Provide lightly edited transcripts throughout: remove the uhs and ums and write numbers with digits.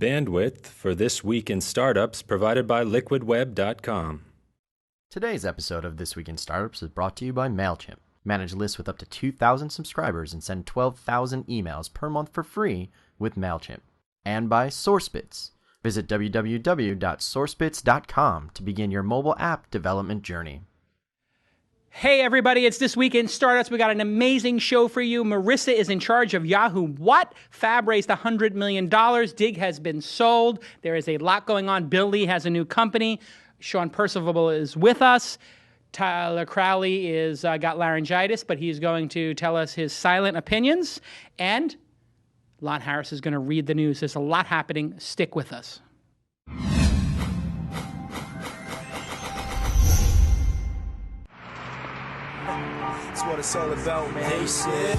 Bandwidth for This Week in Startups provided by liquidweb.com. Today's episode of This Week in Startups is brought to you by MailChimp. Manage lists with up to 2,000 subscribers and send 12,000 emails per month for free with MailChimp. And by Sourcebits. Visit www.sourcebits.com to begin your mobile app development journey. Hey everybody, it's This Week in Startups. We got an amazing show for you. Marissa is in charge of Yahoo. What? Fab raised $100 million. Digg has been sold. There is a lot going on. Bill Lee has a new company. Sean Percival is with us. Tyler Crowley is got laryngitis, but he's going to tell us his silent opinions. And Lon Harris is going to read the news. There's a lot happening. Stick with us. That's what it's all about, man. They said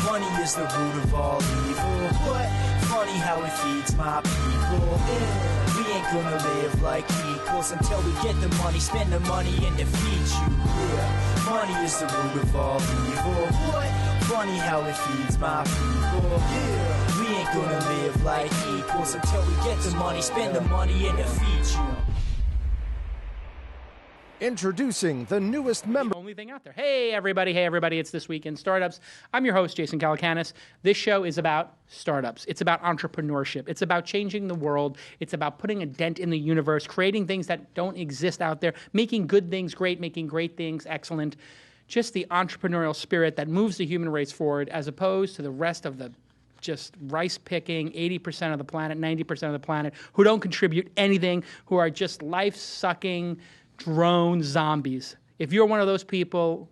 money is the root of all evil. But funny how it feeds my people. Yeah. We ain't gonna live like equals until we get the money, spend the money, and defeat you. Yeah. Money is the root of all evil. But funny how it feeds my people. Yeah. We ain't gonna live like equals until we get the money, spend the money, and defeat you. Introducing the newest member. Only thing out there. Hey everybody, it's This Week in Startups. I'm your host, Jason Calacanis. This show is about startups. It's about entrepreneurship. It's about changing the world. It's about putting a dent in the universe, creating things that don't exist out there, making good things great, making great things excellent. Just the entrepreneurial spirit that moves the human race forward as opposed to the rest of the just rice-picking 80% of the planet, 90% of the planet, who don't contribute anything, who are just life-sucking drone zombies. If you're one of those people,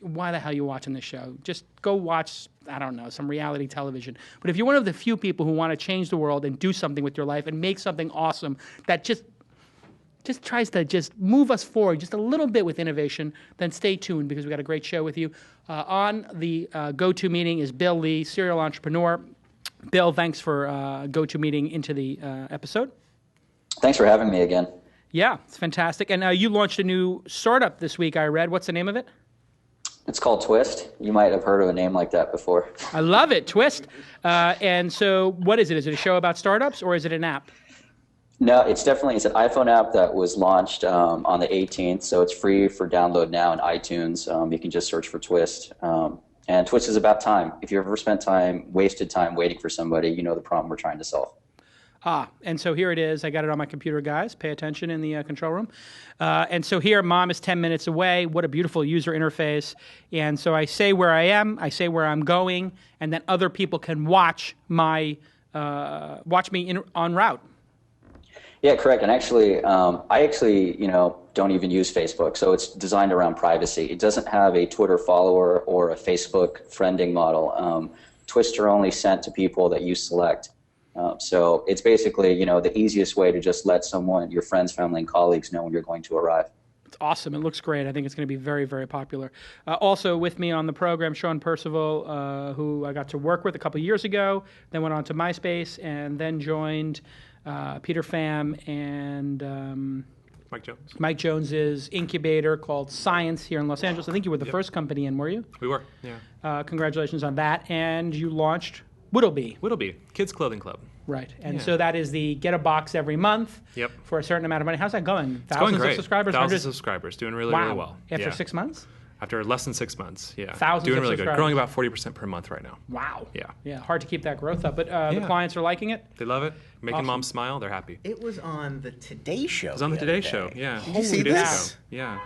why the hell are you watching this show? Just go watch, I don't know, some reality television. But if you're one of the few people who want to change the world and do something with your life and make something awesome that just tries to just move us forward just a little bit with innovation, then stay tuned because we got a great show with you. On the go-to meeting is Bill Lee, serial entrepreneur. Bill, thanks for GoToMeeting into the episode. Thanks for having me again. Yeah, it's fantastic. And you launched a new startup this week, I read. What's the name of it? It's called TWiST. You might have heard of a name like that before. I love it, TWiST. And so what is it? Is it a show about startups or is it an app? No, it's an iPhone app that was launched on the 18th, so it's free for download now in iTunes. You can just search for TWiST. And TWiST is about time. If you ever spent wasted time waiting for somebody, you know the problem we're trying to solve. And so here it is. I got it on my computer, guys. Pay attention in the control room. And so here, Mom is 10 minutes away. What a beautiful user interface. And so I say where I am, I say where I'm going, and then other people can watch me en route. Yeah, correct. And actually, I don't even use Facebook, so it's designed around privacy. It doesn't have a Twitter follower or a Facebook friending model. TWiST are only sent to people that you select. So it's basically, the easiest way to just let someone, your friends, family, and colleagues know when you're going to arrive. It's awesome. It looks great. I think it's going to be very, very popular. Also with me on the program, Sean Percival, who I got to work with a couple years ago, then went on to MySpace, and then joined Peter Pham and Mike Jones's incubator called Science here in Los Angeles. I think you were the first company in, were you? We were, yeah. Congratulations on that. And you launched Wittlebee, Kids Clothing Club. Right, and so that is the get a box every month for a certain amount of money. How's that going? Thousands of subscribers? Thousands of subscribers, doing really, really well. After 6 months? After less than 6 months, yeah. Thousands doing of really subscribers. Good. Growing about 40% per month right now. Wow. Yeah. Hard to keep that growth up, but the clients are liking it? They love it. Making mom smile, they're happy. It was on the Today Show. It was on the Today Show, yeah. Did you see this? Yeah.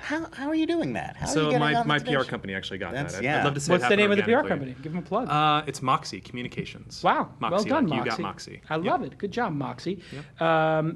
How are you doing that? So my PR company actually got that. I'd love to say What's the name of the PR company? Give them a plug. It's Moxie Communications. Wow. Moxie, well done, like Moxie. You got Moxie. I love it. Good job, Moxie. Yep.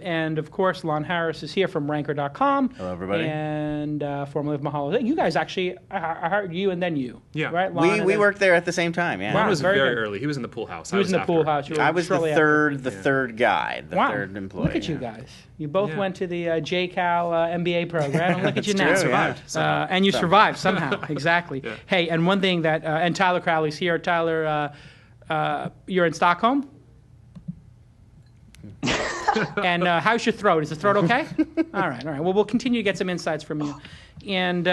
And, of course, Lon Harris is here from Ranker.com. Hello, everybody. And formerly of Mahalo. You guys actually, I heard you and then you. Yeah. Right? Lon we worked there at the same time, yeah. Lon was very very good. early. He was in the pool house. He was in the pool house. I was the third guy, the third employee. Look at you guys. You both went to the JCal MBA program. And look at you now. Survived. And you survived somehow. Exactly. Yeah. Hey, and one thing that, and Tyler Crowley's here. Tyler, you're in Stockholm? And how's your throat? Is the throat okay? All right. Well, we'll continue to get some insights from you. And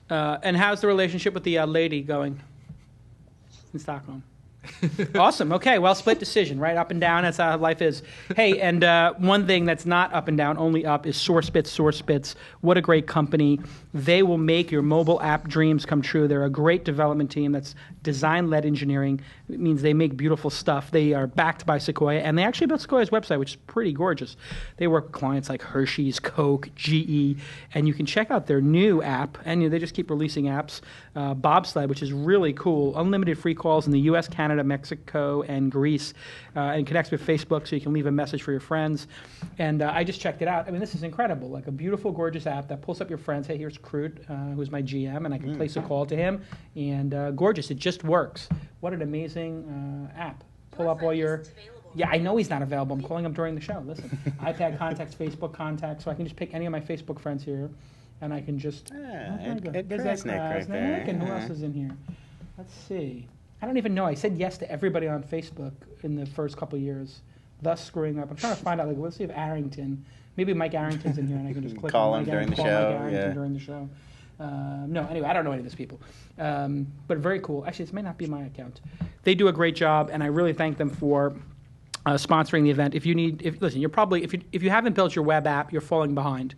how's the relationship with the lady going in Stockholm? Awesome. Okay. Well, split decision, right? Up and down. That's how life is. Hey, and one thing that's not up and down, only up, is Sourcebits. Sourcebits. What a great company. They will make your mobile app dreams come true. They're a great development team that's design-led engineering. It means they make beautiful stuff. They are backed by Sequoia, and they actually built Sequoia's website, which is pretty gorgeous. They work with clients like Hershey's, Coke, GE, and you can check out their new app, and they just keep releasing apps. Bobsled, which is really cool. Unlimited free calls in the U.S., Canada, Mexico, and Greece, and connects with Facebook so you can leave a message for your friends. And I just checked it out. I mean, this is incredible. Like a beautiful, gorgeous app that pulls up your friends. Hey, here's Crute, who's my GM, and I can place a call to him. And gorgeous. It just works. What an amazing app. Pull up all your... Yeah, I know he's not available. I'm calling him during the show. Listen, iPad contacts, Facebook contacts, so I can just pick any of my Facebook friends here. And I can just... Ed Krasnick right there. And who else is in here? Let's see. I don't even know. I said yes to everybody on Facebook in the first couple of years, thus screwing up. I'm trying to find out, let's see if Arrington... Maybe Mike Arrington's in here, and I can just click call on him Mike during the call show. Mike Arrington during the show. No, anyway, I don't know any of these people. But very cool. Actually, this may not be my account. They do a great job, and I really thank them for... sponsoring the event. Listen, you're probably if you haven't built your web app, you're falling behind,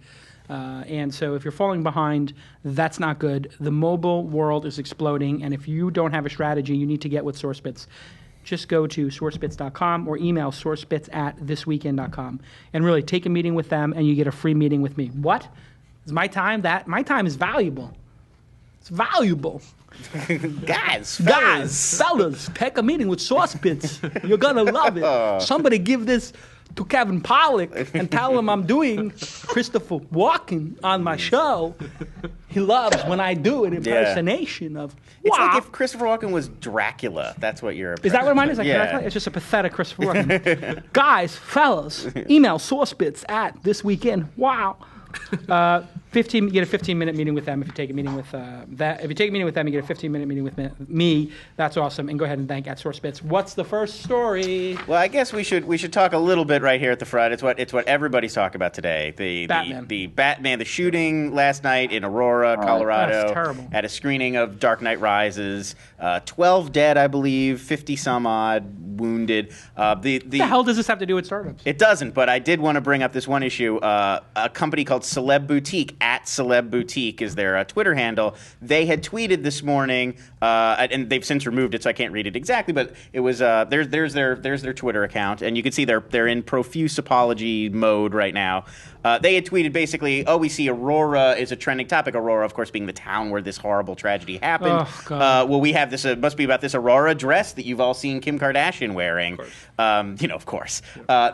and so if you're falling behind, that's not good. The mobile world is exploding, and if you don't have a strategy, you need to get with Sourcebits. Just go to sourcebits.com or email sourcebits@thisweekend.com and really take a meeting with them, and you get a free meeting with me. What is my time? My time is valuable. It's valuable. Guys, fellas, take a meeting with Sourcebits. You're gonna love it. Somebody give this to Kevin Pollak and tell him I'm doing Christopher Walken on my show. He loves when I do an impersonation of. It's like if Christopher Walken was Dracula. That's what you're. Is that what mine is? Like Dracula? It's just a pathetic Christopher Walken. Guys, fellas, email Sourcebits at this weekend. Wow. You get a 15-minute meeting with them if you take a meeting with that. If you take a meeting with them, you get a 15-minute meeting with me. That's awesome. And go ahead and thank at Sourcebits. What's the first story? Well, I guess we should talk a little bit right here at the front. It's what everybody's talking about today. The Batman, the shooting last night in Aurora, Colorado, that's terrible. At a screening of Dark Knight Rises. 12 dead, I believe, 50 some odd wounded. What the hell does this have to do with startups? It doesn't, but I did want to bring up this one issue. A company called Celeb Boutique, at Celeb Boutique is their Twitter handle. They had tweeted this morning, and they've since removed it, so I can't read it exactly. But it was there's their Twitter account, and you can see they're in profuse apology mode right now. They had tweeted basically, we see Aurora is a trending topic. Aurora, of course, being the town where this horrible tragedy happened. Oh, God. Well, we have this. Must be about this Aurora dress that you've all seen Kim Kardashian wearing. Of course.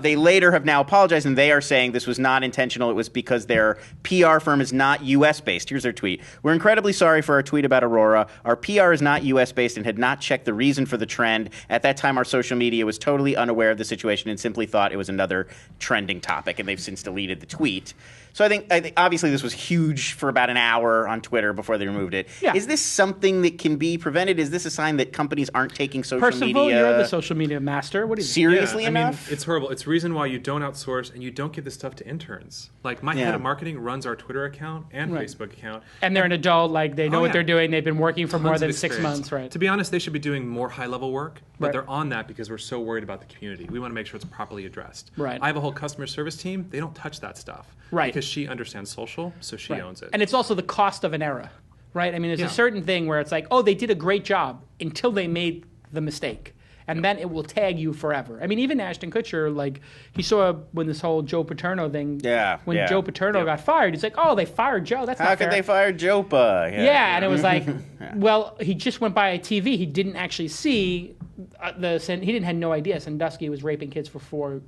They later have now apologized, and they are saying this was not intentional. It was because their PR firm is not U.S. based. Here's their tweet. We're incredibly sorry for our tweet about Aurora. Our PR is not U.S. based and had not checked the reason for the trend. At that time, our social media was totally unaware of the situation and simply thought it was another trending topic, and they've since deleted the tweet. So I think obviously this was huge for about an hour on Twitter before they removed it. Yeah. Is this something that can be prevented? Is this a sign that companies aren't taking social media? Percival, you're the social media master. What do you think? Seriously enough? I mean, it's horrible. It's the reason why you don't outsource and you don't give this stuff to interns. Like my head of marketing runs our Twitter account and Facebook account. And they're an adult, like they know what they're doing. They've been working for more than 6 months, right? To be honest, they should be doing more high-level work, but they're on that because we're so worried about the community. We want to make sure it's properly addressed. Right. I have a whole customer service team. They don't touch that stuff. Right. Because she understands social, so she owns it. And it's also the cost of an error, right? I mean, there's a certain thing where it's like, they did a great job until they made the mistake. And then it will tag you forever. I mean, even Ashton Kutcher, like, he saw when this whole Joe Paterno thing, when Joe Paterno got fired, he's like, they fired Joe. That's not fair. How could they fire Jopa? Yeah, and it was like, well, he just went by a TV. He didn't actually see he had no idea Sandusky was raping kids for 4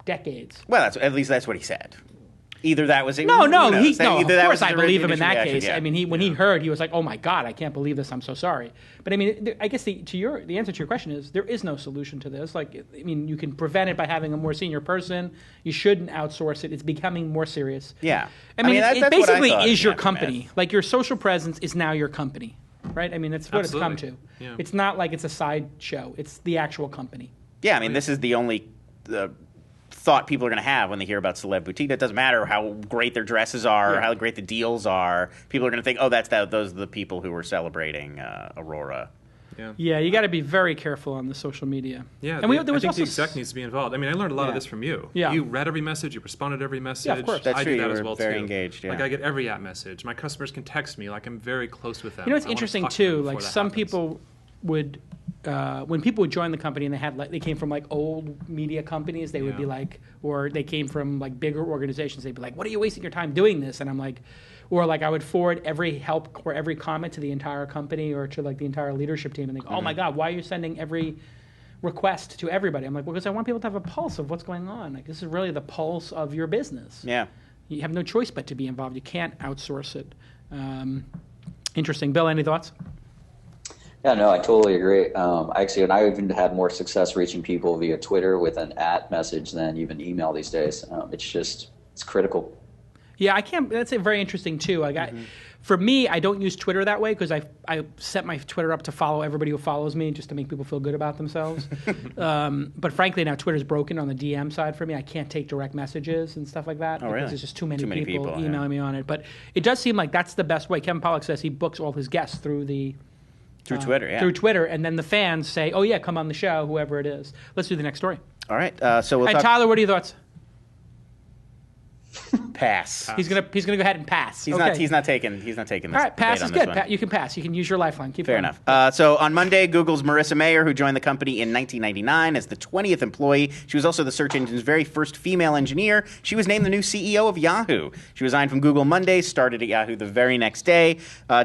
decades. Well, at least that's what he said. Either that was... Of course I believe him in that case. Yeah. I mean, when he heard, he was like, oh my God, I can't believe this, I'm so sorry. But I mean, I guess the answer to your question is, there is no solution to this. Like, I mean, you can prevent it by having a more senior person. You shouldn't outsource it. It's becoming more serious. Yeah. I mean, it basically is your company. Like, your social presence is now your company, right? I mean, that's what it's come to. Yeah. It's not like it's a side show. It's the actual company. Yeah, I mean, this is the only... thought people are going to have when they hear about Celeb Boutique. It doesn't matter how great their dresses are or how great the deals are. People are going to think, those are the people who were celebrating Aurora. Yeah, you got to be very careful on the social media. Yeah, and I think the exec needs to be involved. I mean, I learned a lot of this from you. Yeah. You read every message, you responded to every message. Yeah, of course. That's I true. do that You as were well very too. engaged, yeah. Like I get every app message. My customers can text me. Like I'm very close with them. You know, it's I wanna interesting talk to them too. before Like that some happens. people would, when people would join the company and they came from like old media companies, they would be like, or they came from like bigger organizations, they'd be like, "What are you wasting your time doing this?" And I'm like, or like I would forward every help or every comment to the entire company or to like the entire leadership team, and they go, "Oh my God, why are you sending every request to everybody?" I'm like, well, because I want people to have a pulse of what's going on. Like this is really the pulse of your business. Yeah. You have no choice but to be involved. You can't outsource it. Interesting. Bill, any thoughts? Yeah, no, I totally agree. Actually, and I even had more success reaching people via Twitter with an @ message than even email these days. It's critical. Yeah, I can't. That's very interesting too. Like, for me, I don't use Twitter that way because I set my Twitter up to follow everybody who follows me just to make people feel good about themselves. But frankly, now Twitter's broken on the DM side for me. I can't take direct messages and stuff like that because really? there's just too many people, people yeah. emailing me on it. But it does seem like that's the best way. Kevin Pollak says he books all his guests through Twitter, yeah. Through Twitter, and then the fans say, "Oh yeah, come on the show," whoever it is. Let's do the next story. All right. So we'll And talk. Tyler, what are your thoughts? Pass. He's gonna go ahead and pass. He's Okay. not taking this. All right, pass debate is on this good. one. You can pass. You can use your lifeline. Keep Fair going. enough. So on Monday, Google's Marissa Mayer, who joined the company in 1999 as the 20th employee, she was also the search engine's very first female engineer. She was named the new CEO of Yahoo. She resigned from Google Monday, started at Yahoo the very next day.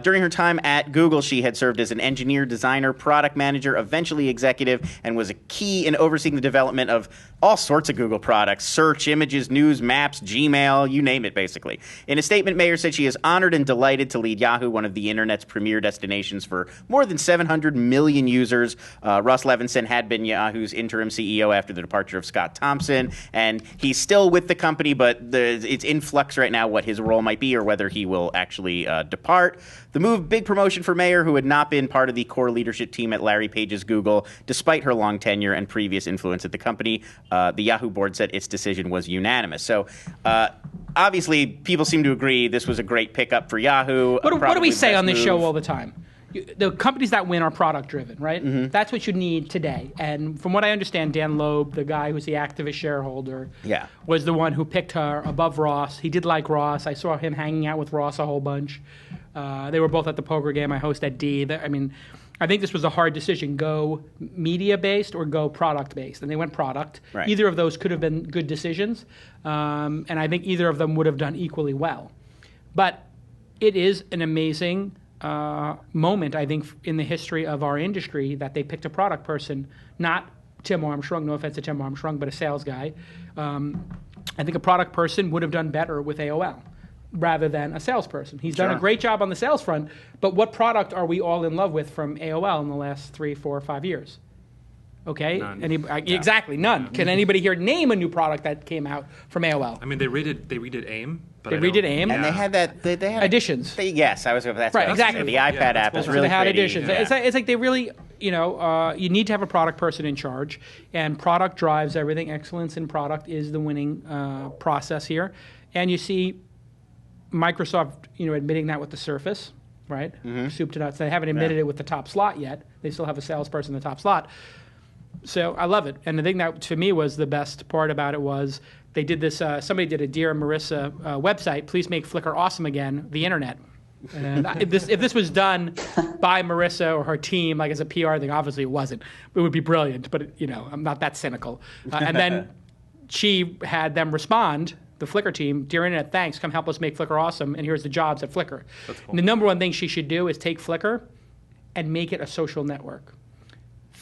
During her time at Google, she had served as an engineer, designer, product manager, eventually executive, and was a key in overseeing the development of all sorts of Google products: search, images, news, maps, Gmail, you name it, basically. In a statement, Mayer said she is honored and delighted to lead Yahoo, one of the internet's premier destinations for more than 700 million users. Russ Levinson had been Yahoo's interim CEO after the departure of Scott Thompson, and he's still with the company, but it's in flux right now what his role might be or whether he will actually depart. The move, big promotion for Mayer, who had not been part of the core leadership team at Larry Page's Google, despite her long tenure and previous influence at the company. The Yahoo board said its decision was unanimous. So, obviously, people seem to agree this was a great pickup for Yahoo. What do we say on this move. show all the time? The companies that win are product-driven, right? Mm-hmm. That's what you need today. And from what I understand, Dan Loeb, the guy who's the activist shareholder, was the one who picked her above Ross. He did like Ross. I saw him hanging out with Ross a whole bunch. They were both at the poker game I host at D. I think this was a hard decision: go media-based or go product-based. And they went product. Right. Either of those could have been good decisions, and I think either of them would have done equally well. But it is an amazing moment, I think, in the history of our industry that they picked a product person, not Tim Armstrong, no offense to Tim Armstrong, but a sales guy. I think a product person would have done better with AOL rather than a salesperson. He's done a great job on the sales front, but what product are we all in love with from AOL in the last 3, 4, 5 years? Okay? None. Exactly, none. Can anybody here name a new product that came out from AOL? I mean, they redid AIM. But They redid AIM. And they had that. They had Additions. Yes, I was. That's Right, what exactly. The iPad app is really they had pretty. additions. Yeah. It's like they really, you need to have a product person in charge, and product drives everything. Excellence in product is the winning process here, and you see Microsoft, admitting that with the Surface, right? Soup to nuts. They haven't admitted it with the top slot yet. They still have a salesperson in the top slot. So I love it. And the thing that to me was the best part about it was they did this. Somebody did a Dear Marissa website. Please make Flickr awesome again. The internet. And if this was done by Marissa or her team, like as a PR thing, obviously it wasn't. It would be brilliant, but I'm not that cynical. And then she had them respond. The Flickr team, Dear Internet, thanks. Come help us make Flickr awesome. And here's the jobs at Flickr. That's cool. And the number one thing she should do is take Flickr and make it a social network.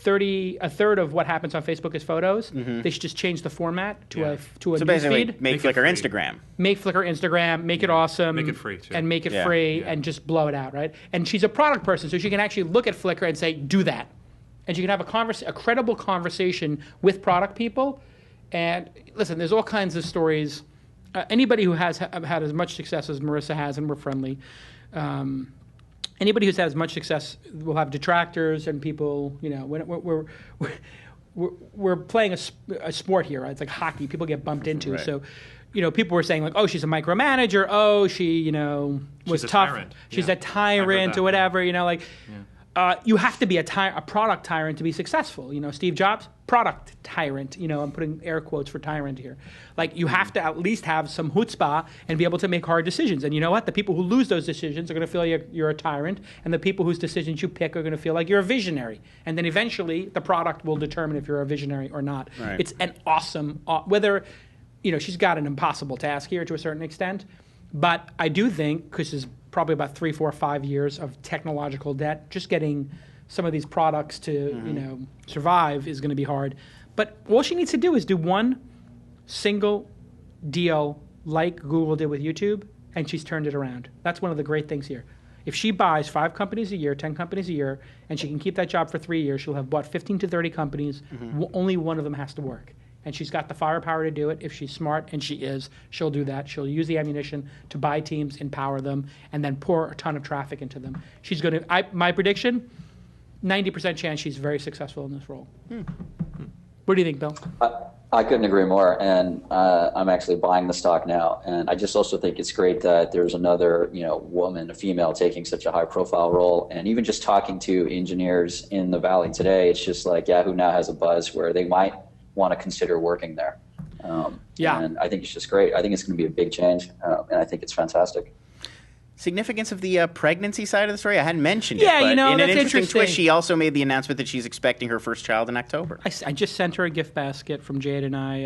A third of what happens on Facebook is photos. They should just change the format to a So news basically, feed. make Make it Flickr free. Instagram. Make Flickr Instagram, make it awesome. Make it free, too. And make it Yeah. free and just blow it out, right? And she's a product person, so she can actually look at Flickr and say, do that. And she can have a credible conversation with product people. And listen, there's all kinds of stories. Anybody who has had as much success as Marissa has, and we're friendly, anybody who's had as much success will have detractors and people, we're playing a sport here, right? It's like hockey. People get bumped into. Right. So, people were saying like, oh, she's a micromanager. Oh, she, was a tough. tyrant. She's Yeah. a tyrant I heard or that. whatever, you have to be a product tyrant to be successful. Steve Jobs, product tyrant. I'm putting air quotes for tyrant here. Like, you have to at least have some chutzpah and be able to make hard decisions. And you know what? The people who lose those decisions are going to feel you're a tyrant, and the people whose decisions you pick are going to feel like you're a visionary. And then eventually, the product will determine if you're a visionary or not. Right. It's an awesome, whether, she's got an impossible task here to a certain extent, but I do think, because there's probably about 3, 4, 5 years of technological debt, just getting some of these products to survive is going to be hard. But all she needs to do is do one single deal like Google did with YouTube, and she's turned it around. That's one of the great things here. If she buys 5 companies a year, 10 companies a year, and she can keep that job for 3 years, she'll have bought 15 to 30 companies. Only one of them has to work. And she's got the firepower to do it. If she's smart, and she is, she'll do that. She'll use the ammunition to buy teams, empower them, and then pour a ton of traffic into them. She's going to, my prediction, 90% chance she's very successful in this role. What do you think, Bill? I couldn't agree more, and I'm actually buying the stock now. And I just also think it's great that there's another, woman, a female, taking such a high-profile role. And even just talking to engineers in the Valley today, it's just like Yahoo now has a buzz where they might want to consider working there. And I think it's just great. I think it's going to be a big change, and I think it's fantastic. Significance of the pregnancy side of the story, I hadn't mentioned it. Yeah, but in an that's interesting interesting. twist, she also made the announcement that she's expecting her first child in October. I just sent her a gift basket from Jade and I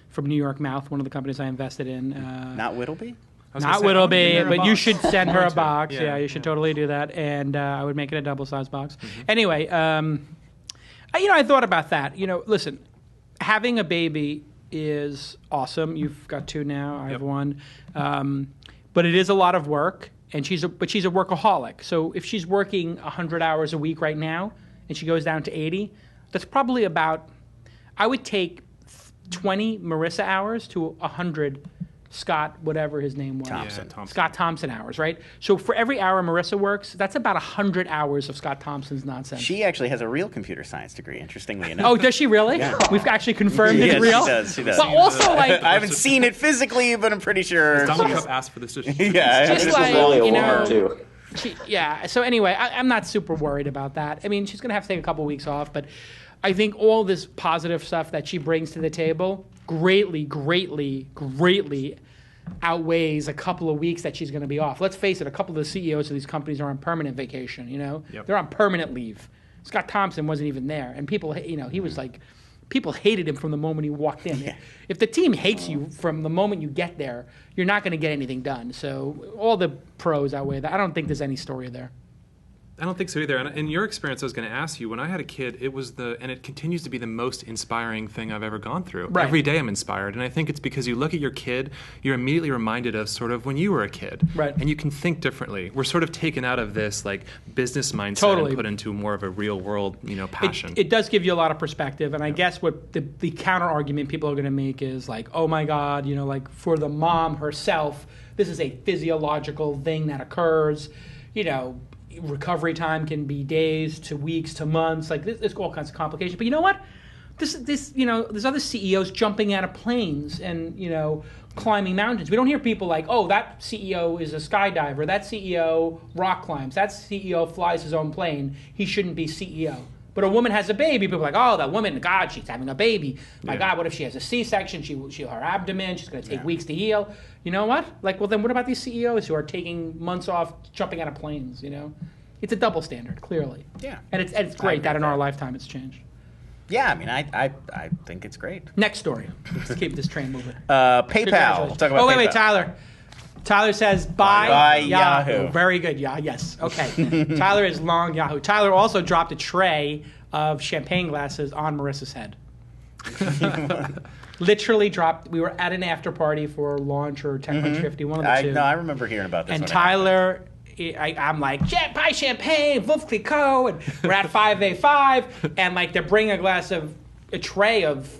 from New York Mouth, one of the companies I invested in. Not Whittlebee? Not Whittlebee, but you should send her a box. Yeah, you should totally do that, and I would make it a double-sized box. Anyway, I thought about that. Listen, having a baby is awesome. You've got 2 now. I have 1. But it is a lot of work, and she's a workaholic. So if she's working 100 hours a week right now, and she goes down to 80, that's probably about, I would take 20 Marissa hours to 100 Scott, whatever his name was. Thompson. Scott Thompson hours, right? So for every hour Marissa works, that's about 100 hours of Scott Thompson's nonsense. She actually has a real computer science degree, interestingly enough. Oh, does she really? Yeah. We've actually confirmed it's real? She does. But also, like... I haven't seen it physically, but I'm pretty sure... Donald Trump asked for this. Yeah. Just like, really a woman, too. So anyway, I'm not super worried about that. I mean, she's going to have to take a couple weeks off, but I think all this positive stuff that she brings to the table greatly outweighs a couple of weeks that she's going to be off. Let's face it, a couple of the CEOs of these companies are on permanent vacation, They're on permanent leave. Scott Thompson wasn't even there, and people, he was like, people hated him from the moment he walked in. Yeah. If the team hates you from the moment you get there, you're not going to get anything done. So all the pros outweigh that. I don't think there's any story there. I don't think so either. And in your experience, I was going to ask you, when I had a kid, it was and it continues to be the most inspiring thing I've ever gone through. Right. Every day I'm inspired. And I think it's because you look at your kid, you're immediately reminded of sort of when you were a kid. Right. And you can think differently. We're sort of taken out of this like business mindset and put into more of a real world, passion. It does give you a lot of perspective. And I guess what the counter argument people are going to make is like, oh my God, like for the mom herself, this is a physiological thing that occurs, recovery time can be days to weeks to months. Like there's all kinds of complications. But you know what? There's other CEOs jumping out of planes and climbing mountains. We don't hear people like, oh, that CEO is a skydiver. That CEO rock climbs. That CEO flies his own plane. He shouldn't be CEO. But a woman has a baby. People are like, oh, that woman, God, she's having a baby. My God, what if she has a C-section? Her abdomen, she's going to take weeks to heal. You know what? Like, well, then what about these CEOs who are taking months off jumping out of planes, It's a double standard, clearly. Yeah. And it's great that in our lifetime it's changed. Yeah, I mean, I think it's great. Next story. Let's keep this train moving. PayPal. We'll talk about wait, PayPal. Tyler. Tyler says, buy Yahoo. Very good, yes. Okay. Tyler is long Yahoo. Tyler also dropped a tray of champagne glasses on Marissa's head. Literally dropped. We were at an after party for launch or TechCrunch 50, one of the two. No, I remember hearing about this. And Tyler, I'm like, buy champagne, Veuve Clicquot, and we're at 5A5, and like they're bringing a tray of,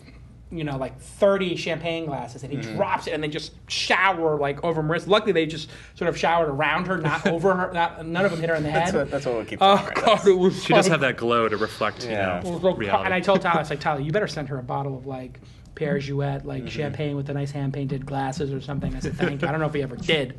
like 30 champagne glasses, and he drops it, and they just shower like over Marissa. Luckily, they just sort of showered around her, not over her. None of them hit her in the head. That's what we keep Oh talking God, about. it was. She does have that glow to reflect, reality. And I told Tyler, I was like, Tyler, you better send her a bottle of like Pierre Jouet, like champagne with the nice hand-painted glasses or something as a thank you. I don't know if he ever did.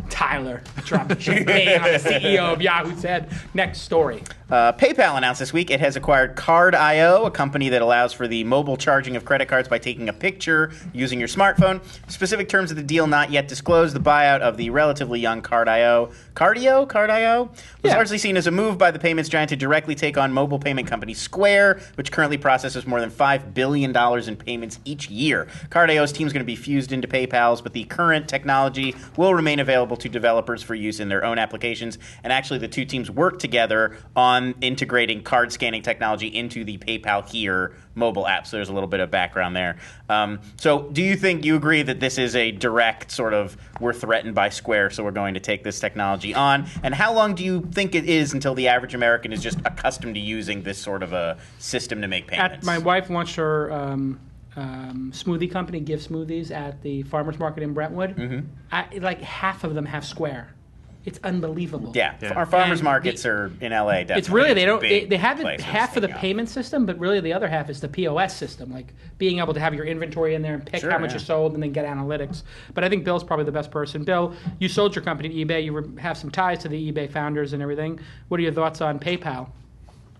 Tyler dropped champagne on the CEO of Yahoo's head. Next story. PayPal announced this week it has acquired Card.io, a company that allows for the mobile charging of credit cards by taking a picture using your smartphone. Specific terms of the deal not yet disclosed. The buyout of the relatively young Card.io was largely seen as a move by the payments giant to directly take on mobile payment company Square, which currently processes more than $5 billion in payments each year. Card.io's team is going to be fused into PayPal's, but the current technology will remain available to developers for use in their own applications. And actually, the two teams work together on integrating card scanning technology into the PayPal Here mobile app. So there's a little bit of background there. So do you agree that this is a direct sort of, we're threatened by Square, so we're going to take this technology on? And how long do you think it is until the average American is just accustomed to using this sort of a system to make payments? My wife launched her smoothie company, Give Smoothies, at the farmers market in Brentwood. Like half of them have Square. It's unbelievable. Yeah. Our farmers markets are in LA. Definitely. It's really they have it half of the payment system, but really the other half is the POS system, like being able to have your inventory in there and pick how much you sold and then get analytics. But I think Bill's probably the best person. Bill, you sold your company to eBay. You have some ties to the eBay founders and everything. What are your thoughts on PayPal?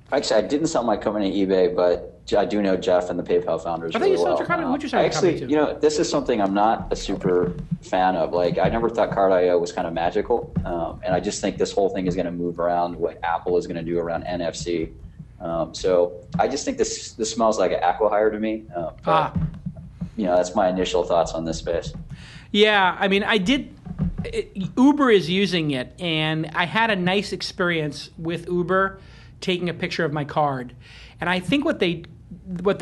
Actually, I didn't sell my company to eBay, but I do know Jeff and the PayPal founders really well. I thought you sold your company. What'd you sell your company to? This is something I'm not a super fan of. Like, I never thought Card.io was kind of magical, and I just think this whole thing is going to move around what Apple is going to do around NFC. So I just think this smells like an aqui-hire to me. That's my initial thoughts on this space. Yeah, I mean, Uber is using it, and I had a nice experience with Uber taking a picture of my card. And I think what they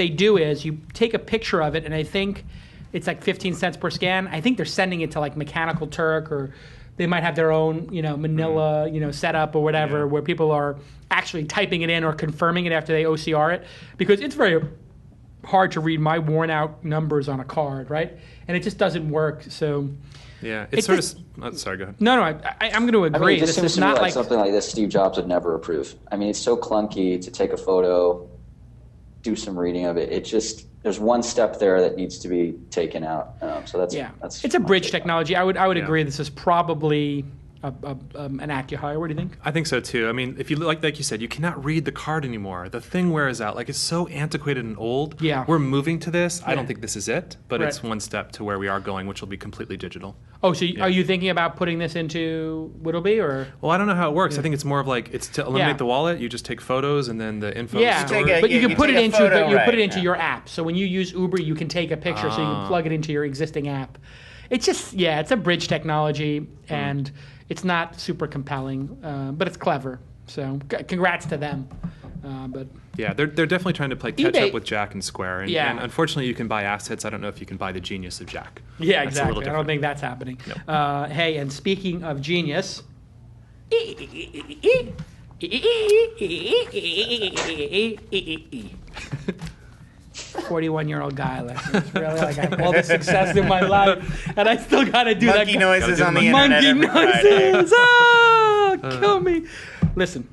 do is you take a picture of it, and I think it's like 15 cents per scan. I think they're sending it to like Mechanical Turk, or they might have their own, Manila, setup or whatever, where people are actually typing it in or confirming it after they OCR it, because it's very hard to read my worn out numbers on a card, right? And it just doesn't work. So yeah, it's sort of. Sorry, go ahead. No, I'm going to agree. I mean, it just this seems is to me not like something like this Steve Jobs would never approve. I mean, it's so clunky to take a photo, do some reading of it. It just, there's one step there that needs to be taken out. So that's it's a bridge technology. I would agree. This is probably an aqui-hire. What do you think? I think so too. I mean, if you like you said, you cannot read the card anymore. The thing wears out. Like, it's so antiquated and old. Yeah. We're moving to this. I don't think this is it, but it's one step to where we are going, which will be completely digital. Oh, so are you thinking about putting this into Wittlebee, or? Well, I don't know how it works. I think it's more of like, it's to eliminate the wallet. You just take photos and then the info. Yeah, stored. but you can put it into your app. So when you use Uber, you can take a picture, so you can plug it into your existing app. It's just it's a bridge technology, and it's not super compelling, but it's clever. So congrats to them. But yeah, they're definitely trying to play catch up with Jack and Square. And unfortunately, you can buy assets. I don't know if you can buy the genius of Jack. Yeah, exactly. I don't think that's happening. Nope. Hey, and speaking of genius, 41-year-old guy. Like, it's really like I have all the success in my life, and I still got to do monkey that. noises on the internet. Monkey Friday. noises. Kill me. Listen,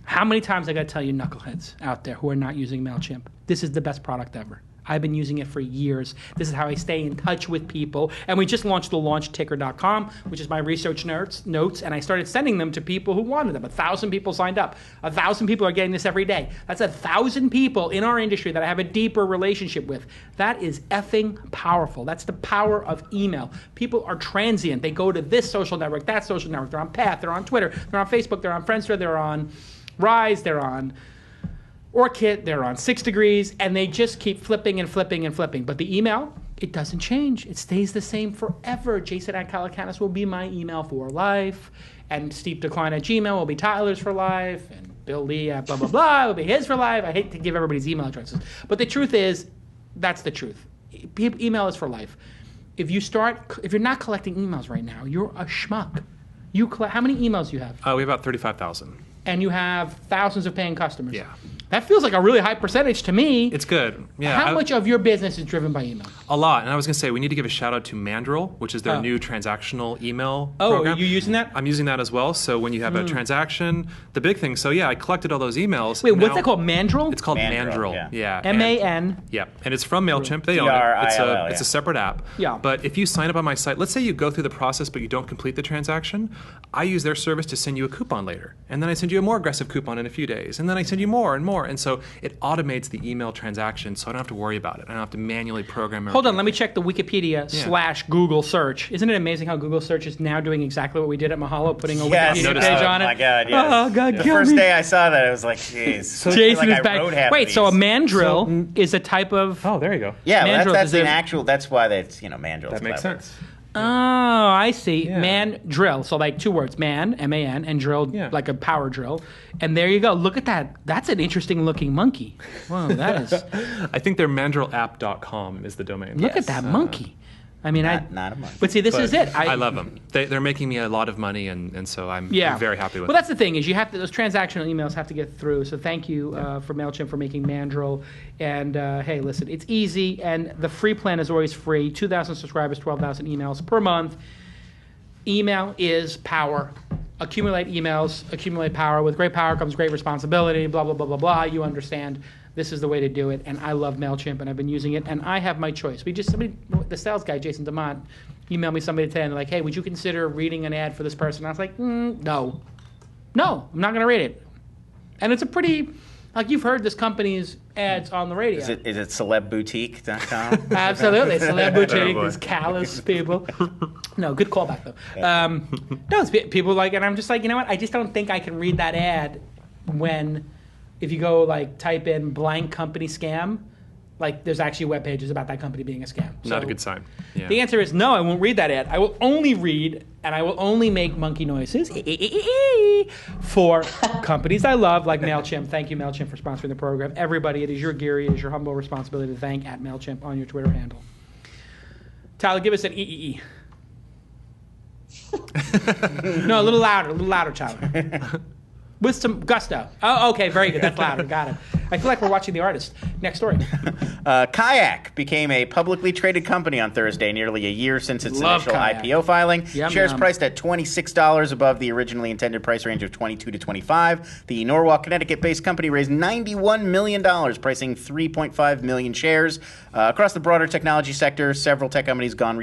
how many times I got to tell you, knuckleheads out there who are not using MailChimp, this is the best product ever. I've been using it for years. This is how I stay in touch with people. And we just launched the launchticker.com, which is my research notes, and I started sending them to people who wanted them. 1,000 people signed up. 1,000 people are getting this every day. That's 1,000 people in our industry that I have a deeper relationship with. That is effing powerful. That's the power of email. People are transient. They go to this social network, that social network. They're on Path, they're on Twitter, they're on Facebook, they're on Friendster, they're on Rise, they're on Orkut, they're on 6 Degrees, and they just keep flipping and flipping and flipping. But the email, it doesn't change. It stays the same forever. Jason@Calacanis will be my email for life, and Steve Decline at Gmail will be Tyler's for life, and Bill Lee at blah, blah, blah will be his for life. I hate to give everybody's email addresses. But the truth is, that's the truth. Email is for life. If you're not collecting emails right now, you're a schmuck. How many emails do you have? We have about 35,000. and you have thousands of paying customers. Yeah. That feels like a really high percentage to me. It's good. Yeah. How much of your business is driven by email? A lot. And I was going to say, we need to give a shout out to Mandrill, which is their new transactional email program. Are you using that? I'm using that as well. So when you have a transaction, the big thing, so yeah, I collected all those emails. Wait, what's that called? Mandrill? It's called Mandrill, Mandrill. Yeah. M-A-N. Yeah, and it's from MailChimp. They own it. T-R-I-L-L, It's a separate app. Yeah. But if you sign up on my site, let's say you go through the process but you don't complete the transaction, I use their service to send you a coupon later. And then I send you a more aggressive coupon in a few days. And then I send you more and more. And so it automates the email transaction, so I don't have to worry about it. I don't have to manually program it. Hold on, let me check the Wikipedia / Google search. Isn't it amazing how Google search is now doing exactly what we did at Mahalo, putting a Wikipedia page on it? Oh my God, yes. Oh, God, the first day I saw that, I was like, jeez. So Jason is back. Wait, so a mandrill So- is a type of... Oh, there you go. Yeah, well, Mandrill that's is an a- actual, that's why that's, Mandrill's That makes clever. sense. Oh, I see. Yeah. Man drill. So like two words, man, M-A-N, and drill, Yeah. like a power drill. And there you go. Look at that. That's an interesting looking monkey. Wow, that is... I think their mandrillapp.com is the domain. Look at that monkey. I mean, Not a month. But see, this is it. I love them. They're making me a lot of money, and so I'm very happy with Well, it. that's the thing is you have to, those transactional emails have to get through. So thank you for MailChimp for making Mandrill. And hey, listen, it's easy, and the free plan is always free. 2,000 subscribers, 12,000 emails per month. Email is power. Accumulate emails, accumulate power. With great power comes great responsibility, blah, blah, blah, blah, blah. You understand. This is the way to do it, and I love MailChimp, and I've been using it, and I have my choice. The sales guy, Jason DeMont, emailed me somebody today, and they're like, hey, would you consider reading an ad for this person? And I was like, no. No, I'm not going to read it. And it's a pretty, like you've heard this company's ads on the radio. Is it celebboutique.com? Absolutely. Celeb Boutique, these callous people. No, good callback, though. No, it's people like, and I'm just like, you know what? I just don't think I can read that ad when... If you go like type in blank company scam, like there's actually web pages about that company being a scam. Not a good sign. Yeah. The answer is no, I won't read that ad. I will only read and I will only make monkey noises for companies I love like MailChimp. Thank you, MailChimp, for sponsoring the program. Everybody, it is your Geary, it is your humble responsibility to thank at MailChimp on your Twitter handle. Tyler, give us an EEE. No, a little louder, Tyler. With some gusto. Oh, okay, very good. That's louder. Got it. I feel like we're watching The Artist. Next story. Kayak became a publicly traded company on Thursday, nearly a year since its Love initial Kayak. IPO filing. Yum, Shares yum. priced at $26 above the originally intended price range of $22 to $25. The Norwalk, Connecticut-based company raised $91 million, pricing 3.5 million shares. Across the broader technology sector, several tech companies gone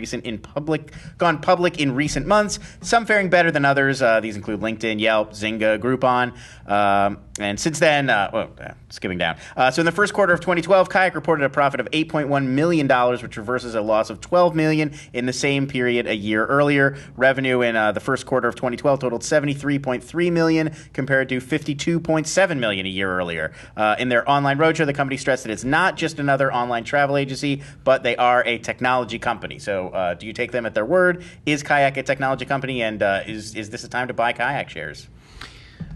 public in recent months, some faring better than others. These include LinkedIn, Yelp, Zynga, Groupon. And since then, skipping down. So in the first quarter of 2012, Kayak reported a profit of $8.1 million, which reverses a loss of $12 million in the same period a year earlier. Revenue in the first quarter of 2012 totaled $73.3 million compared to $52.7 million a year earlier. In their online roadshow, the company stressed that it's not just another online travel agency, but they are a technology company. So do you take them at their word? Is Kayak a technology company, and is this a time to buy Kayak shares?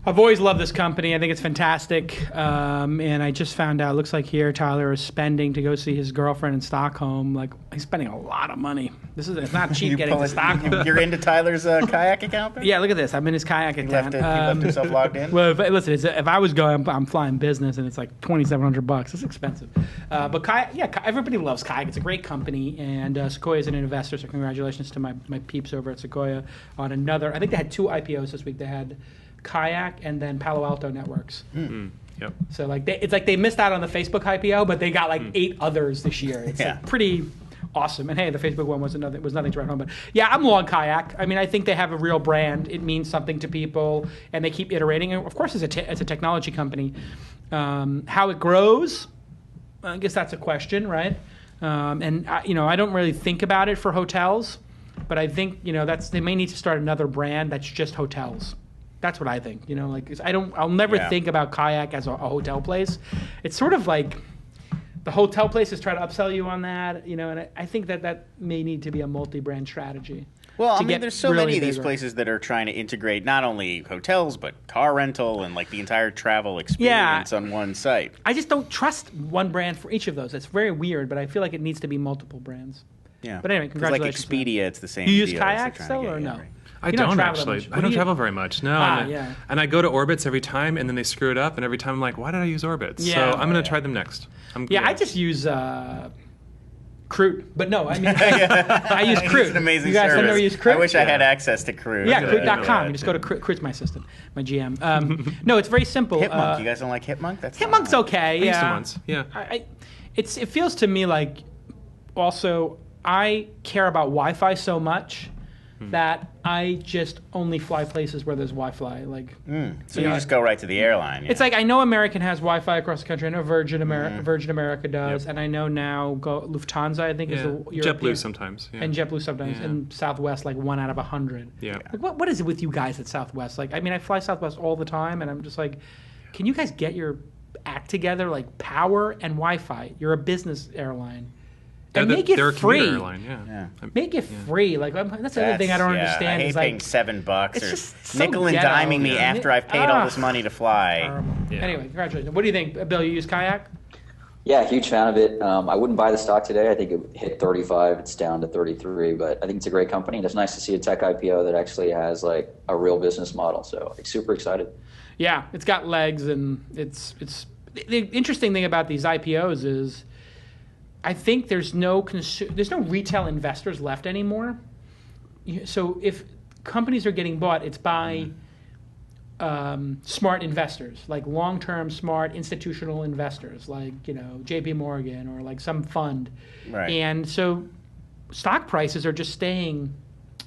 I've always loved this company. I think it's fantastic. And I just found out, looks like here Tyler is spending to go see his girlfriend in Stockholm. Like, he's spending a lot of money. It's not cheap getting to Stockholm. You're into Tyler's Kayak account? Yeah, look at this. I'm in his Kayak account. He left himself logged in? Well, listen, if I was going, I'm flying business, and it's like $2,700. It's expensive. But Kayak, everybody loves Kayak. It's a great company, and Sequoia is an investor, so congratulations to my peeps over at Sequoia on another. I think they had 2 IPOs this week. They had Kayak and then Palo Alto Networks. Yep. So like it's like they missed out on the Facebook IPO, but they got like 8 others this year. It's like pretty awesome. And hey, the Facebook one was nothing to write home. But yeah, I'm long Kayak. I mean, I think they have a real brand. It means something to people, and they keep iterating. And of course, it's a technology company. How it grows, I guess that's a question, right? I don't really think about it for hotels, but I think they may need to start another brand that's just hotels. That's what I think. I'll never think about Kayak as a hotel place. It's sort of like the hotel places try to upsell you on that, and I think that may need to be a multi-brand strategy. Well, I mean, there's so really many of these bigger. places that are trying to integrate not only hotels, but car rental and like the entire travel experience on one site. I just don't trust one brand for each of those. It's very weird, but I feel like it needs to be multiple brands. Yeah. But anyway, congratulations. Like Expedia, it's the same You use deal Kayak as they're still trying to or get, no? right. I You don't travel that actually. much. I What do don't you- travel very much. No. yeah. And I go to Orbitz every time, and then they screw it up, and every time I'm like, why did I use Orbitz? Yeah. So I'm going to try them next. I just use Crude, but no, I mean I use Crude. It's an amazing You guys service. have never used Crude? I wish I had access to Crude. Yeah, Yeah, Crude.com. yeah. You just go to Crude. Crude's my assistant, my GM. No, it's very simple. Hitmonk. You guys don't like Hitmonk? That's Hitmonk's okay. I used Yeah. them once. Yeah. It feels to me like also I care about Wi-Fi so much that I just only fly places where there's Wi-Fi. Like, So you just go right to the airline. Yeah. it's like I know American has Wi-Fi across the country. I know Virgin America does, and I know now Lufthansa. I think is the European, JetBlue sometimes. Yeah. and JetBlue sometimes, Yeah. and Southwest like 1 out of 100. Yeah. Like, what is it with you guys at Southwest? Like, I mean, I fly Southwest all the time, and I'm just like, can you guys get your act together? Like, power and Wi-Fi. You're a business airline. And make it they're a commuter free. Airline, yeah. Make it free. Like, that's the other thing I don't understand. I hate is like, paying $7 it's or just so nickel and ghetto. diming me after I've paid all this money to fly. Yeah. Anyway, congratulations. What do you think, Bill? You use Kayak? Yeah, huge fan of it. I wouldn't buy the stock today. I think it hit 35. It's down to 33, but I think it's a great company. And it's nice to see a tech IPO that actually has like a real business model. So I'm super excited. Yeah, it's got legs, and it's the interesting thing about these IPOs is I think there's no retail investors left anymore. So if companies are getting bought, it's by smart investors, like long-term smart institutional investors, like J.P. Morgan or like some fund. Right. And so stock prices are just staying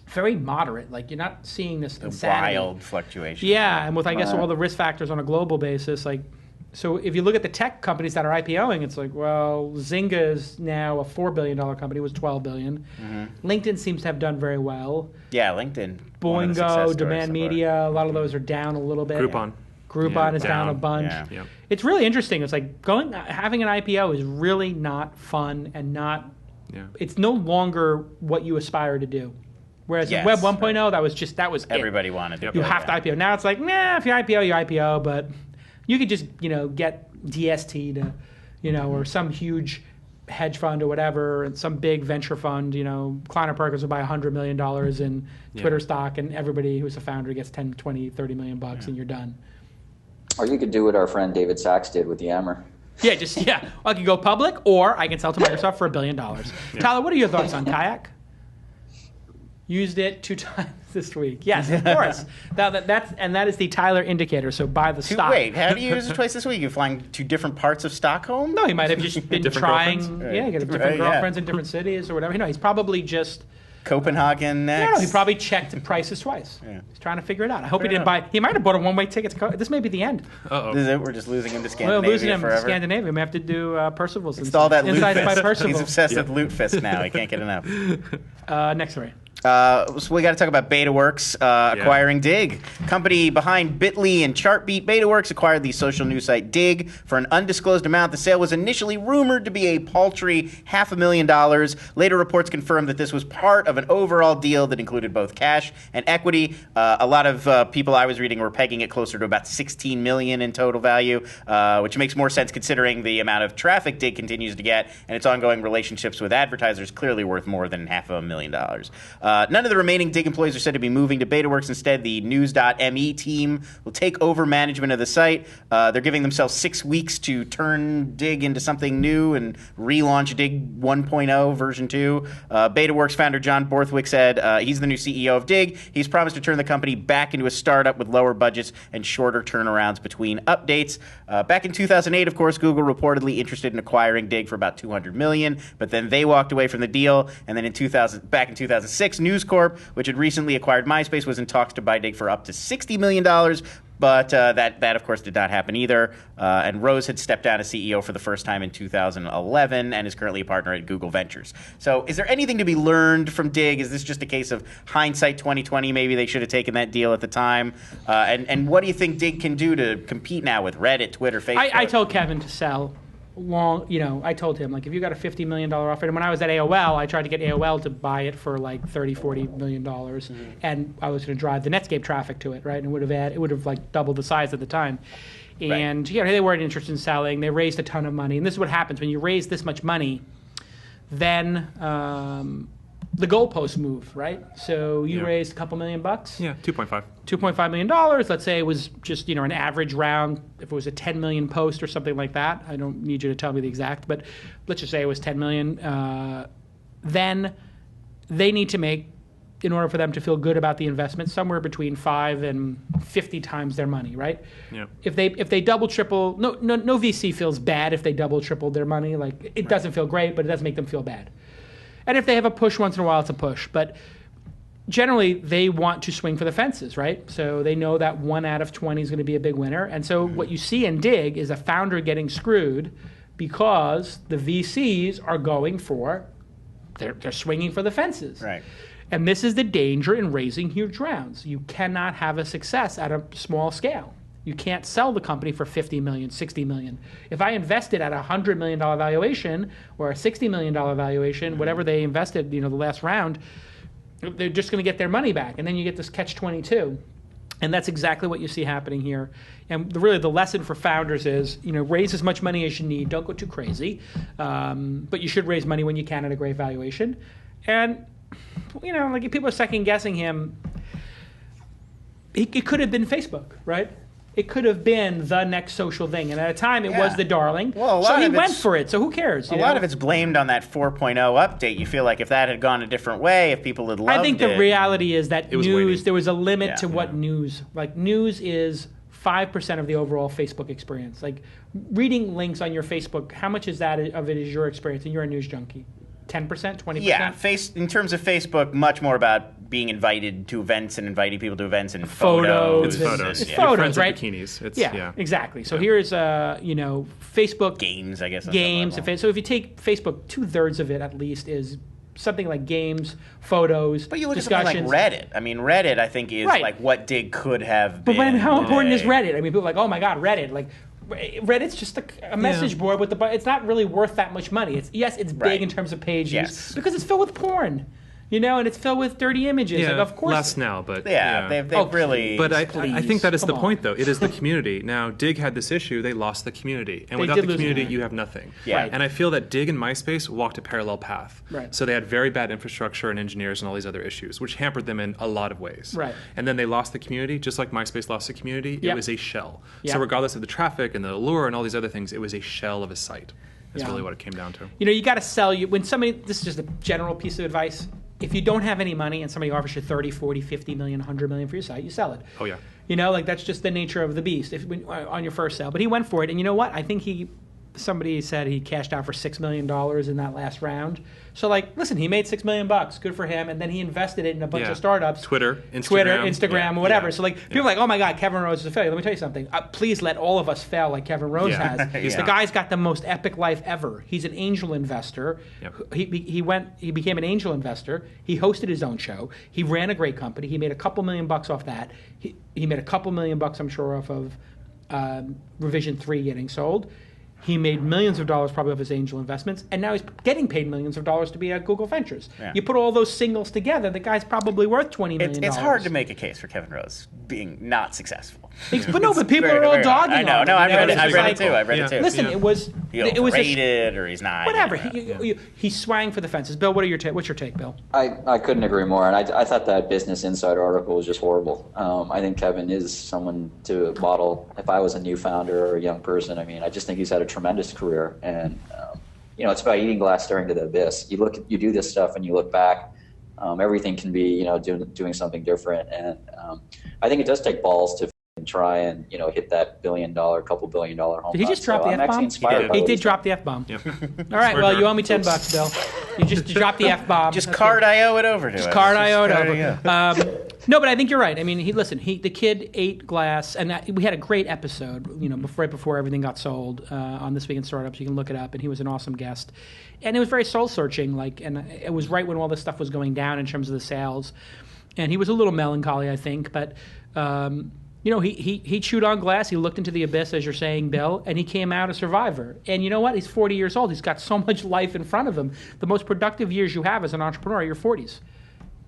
very moderate. Like, you're not seeing this insanity. Wild fluctuation. Yeah, and with I guess all the risk factors on a global basis, like, so if you look at the tech companies that are IPOing, it's like, well, Zynga is now a $4 billion company. It was $12 billion. LinkedIn seems to have done very well. Yeah, LinkedIn. one of the success Boingo, stories Demand so far. Media, a lot of those are down a little bit. Groupon is down a bunch. Yeah. Yep. It's really interesting. It's like having an IPO is really not fun and not. Yeah. It's no longer what you aspire to do. Whereas in Yes, Web 1.0, that was it. Everybody wanted to. You have to IPO. Now it's like, nah, if you IPO, you IPO, but you could just, get DST to, or some huge hedge fund or whatever, and some big venture fund, Kleiner Perkins will buy $100 million in Twitter stock, and everybody who's a founder gets 10, 20, 30 million bucks, and you're done. Or you could do what our friend David Sachs did with Yammer. Yeah, I can go public, or I can sell to Microsoft for $1 billion. Tyler, what are your thoughts on Kayak? Used it 2 times this week. Yes, of course. That is the Tyler indicator. So buy the stock. Wait, how do you use it twice this week? You're flying to different parts of Stockholm? No, he might have just been Different trying. girlfriends? Yeah, he got different girlfriends in different cities or whatever. He's probably just. Copenhagen next. No, he probably checked the prices twice. Yeah. He's trying to figure it out. I hope he didn't buy. He might have bought a one-way ticket to. This may be the end. Uh-oh. This is it? We're just losing him to We're Scandinavia losing him to forever. Scandinavia. We may have to do Percival's. It's all that Insights by Lootfist. Percival. He's obsessed with Lootfist now. He can't get enough. Next story. So we got to talk about Betaworks acquiring Digg. Company behind Bitly and Chartbeat, Betaworks acquired the social news site Digg for an undisclosed amount. The sale was initially rumored to be a paltry $500,000. Later reports confirmed that this was part of an overall deal that included both cash and equity. A lot of people I was reading were pegging it closer to about $16 million in total value, which makes more sense considering the amount of traffic Digg continues to get and its ongoing relationships with advertisers, clearly worth more than $500,000. None of the remaining Digg employees are said to be moving to Betaworks. Instead, the news.me team will take over management of the site. They're giving themselves 6 weeks to turn Digg into something new and relaunch Digg 1.0 version 2. Betaworks founder John Borthwick said he's the new CEO of Digg. He's promised to turn the company back into a startup with lower budgets and shorter turnarounds between updates. Back in 2008, of course, Google reportedly interested in acquiring Digg for about $200 million, but then they walked away from the deal. And then back in 2006, News Corp, which had recently acquired MySpace, was in talks to buy Digg for up to $60 million. But that, of course, did not happen either. And Rose had stepped down as CEO for the first time in 2011 and is currently a partner at Google Ventures. So is there anything to be learned from Digg? Is this just a case of hindsight 2020? Maybe they should have taken that deal at the time. And what do you think Digg can do to compete now with Reddit, Twitter, Facebook? I told Kevin to sell. I told him, like, if you got a $50 million offer, and when I was at AOL, I tried to get AOL to buy it for like $30-40 million, and I was going to drive the Netscape traffic to it, right? And it would have like doubled the size at the time. And they weren't interested in selling. They raised a ton of money, and this is what happens when you raise this much money. Then the goalpost move, right? So you Yeah. raised a couple $1 million. Yeah, 2.5. $2.5 million. Let's say it was just, an average round. If it was a 10 million post or something like that, I don't need you to tell me the exact, but let's just say it was 10 million. Then they need to make, in order for them to feel good about the investment, somewhere between 5 and 50 times their money, right? Yeah. If they double, triple, no VC feels bad if they double, triple their money. Like it doesn't feel great, but it doesn't make them feel bad. And if they have a push once in a while, it's a push. But generally, they want to swing for the fences, right? So they know that 1 out of 20 is going to be a big winner. And so what you see in Digg is a founder getting screwed because the VCs are going for, they're swinging for the fences. Right. And this is the danger in raising huge rounds. You cannot have a success at a small scale. You can't sell the company for 50 million, 60 million. If I invested at a $100 million valuation or a $60 million valuation, whatever they invested, the last round, they're just going to get their money back. And then you get this catch-22. And that's exactly what you see happening here. And really the lesson for founders is, raise as much money as you need. Don't go too crazy. But you should raise money when you can at a great valuation. And, like if people are second-guessing him, it could have been Facebook, right? It could have been the next social thing. And at a time, it was the darling. Well, so he went for it. So who cares? A lot of it's blamed on that 4.0 update. You feel like if that had gone a different way, if people had loved it. I think the reality is that news, there was a limit to what news. Like news is 5% of the overall Facebook experience. Like reading links on your Facebook, how much is that of it is your experience? And you're a news junkie. 10%, 20%? Yeah, in terms of Facebook, much more about being invited to events and inviting people to events and photos. It's photos. It's photos, right? Bikinis. Yeah, exactly. So here's, Facebook. Games, I guess. Games. So if you take Facebook, 2/3 of it at least is something like games, photos, But you look discussions. at something like Reddit. I mean, Reddit, I think, is like what Digg could have been. But how important is Reddit? I mean, people are like, oh my God, Reddit. Like, Reddit's just a message board with it's not really worth that much money. It's big in terms of page use because it's filled with porn. And it's filled with dirty images. Yeah, like, of course. less now, but they've really. But I think that is the point, though. It is the community. Now, Digg had this issue; they lost the community, and without the community, you have nothing. Yeah. Right. And I feel that Digg and MySpace walked a parallel path. Right. So they had very bad infrastructure and engineers and all these other issues, which hampered them in a lot of ways. Right. And then they lost the community, just like MySpace lost the community. Yep. It was a shell. Yep. So regardless of the traffic and the allure and all these other things, it was a shell of a site. That's really what it came down to. You got to sell when somebody. This is just a general piece of advice. If you don't have any money and somebody offers you 30, 40, 50 million, 100 million for your site, you sell it. Oh, yeah. That's just the nature of the beast on your first sale. But he went for it. And you know what? I think somebody said he cashed out for $6 million in that last round. So, listen, he made $6 million. Good for him. And then he invested it in a bunch of startups. Twitter, Instagram, whatever. So, people are like, oh, my God, Kevin Rose is a failure. Let me tell you something. Please let all of us fail like Kevin Rose has. The guy's got the most epic life ever. He's an angel investor. Yep. He became an angel investor. He hosted his own show. He ran a great company. He made a couple $1 million off that. He made a couple $1 million, I'm sure, off of Revision 3 getting sold. He made millions of dollars probably off his angel investments, and now he's getting paid millions of dollars to be at Google Ventures. Yeah. You put all those singles together, the guy's probably worth $20 million. It's hard to make a case for Kevin Rose being not successful. But people are all dogging I know. on him. No, I've read it too. Listen, it was overrated, or he's not. Whatever. He swang for the fences. Bill, what's your take, Bill? I couldn't agree more, and I thought that Business Insider article was just horrible. I think Kevin is someone to model. If I was a new founder or a young person, I just think he's had a tremendous career. And it's about eating glass staring to the abyss. You do this stuff, and you look back. Everything can be, doing something different. And I think it does take balls to try and hit that couple $1 billion home. Did he just drop the F-bomb? He did drop the F-bomb. Yep. All right. Well, you owe me $10, Bill. You just dropped the F-bomb. Just card IO it over to Just card IO it over. No, but I think you're right. I mean, the kid ate glass, and we had a great episode, right before everything got sold on This Week in Startups. You can look it up, and he was an awesome guest. And it was very soul-searching, and it was right when all this stuff was going down in terms of the sales. And he was a little melancholy, I think, but he chewed on glass. He looked into the abyss, as you're saying, Bill, and he came out a survivor. And you know what? He's 40 years old. He's got so much life in front of him. The most productive years you have as an entrepreneur are your 40s.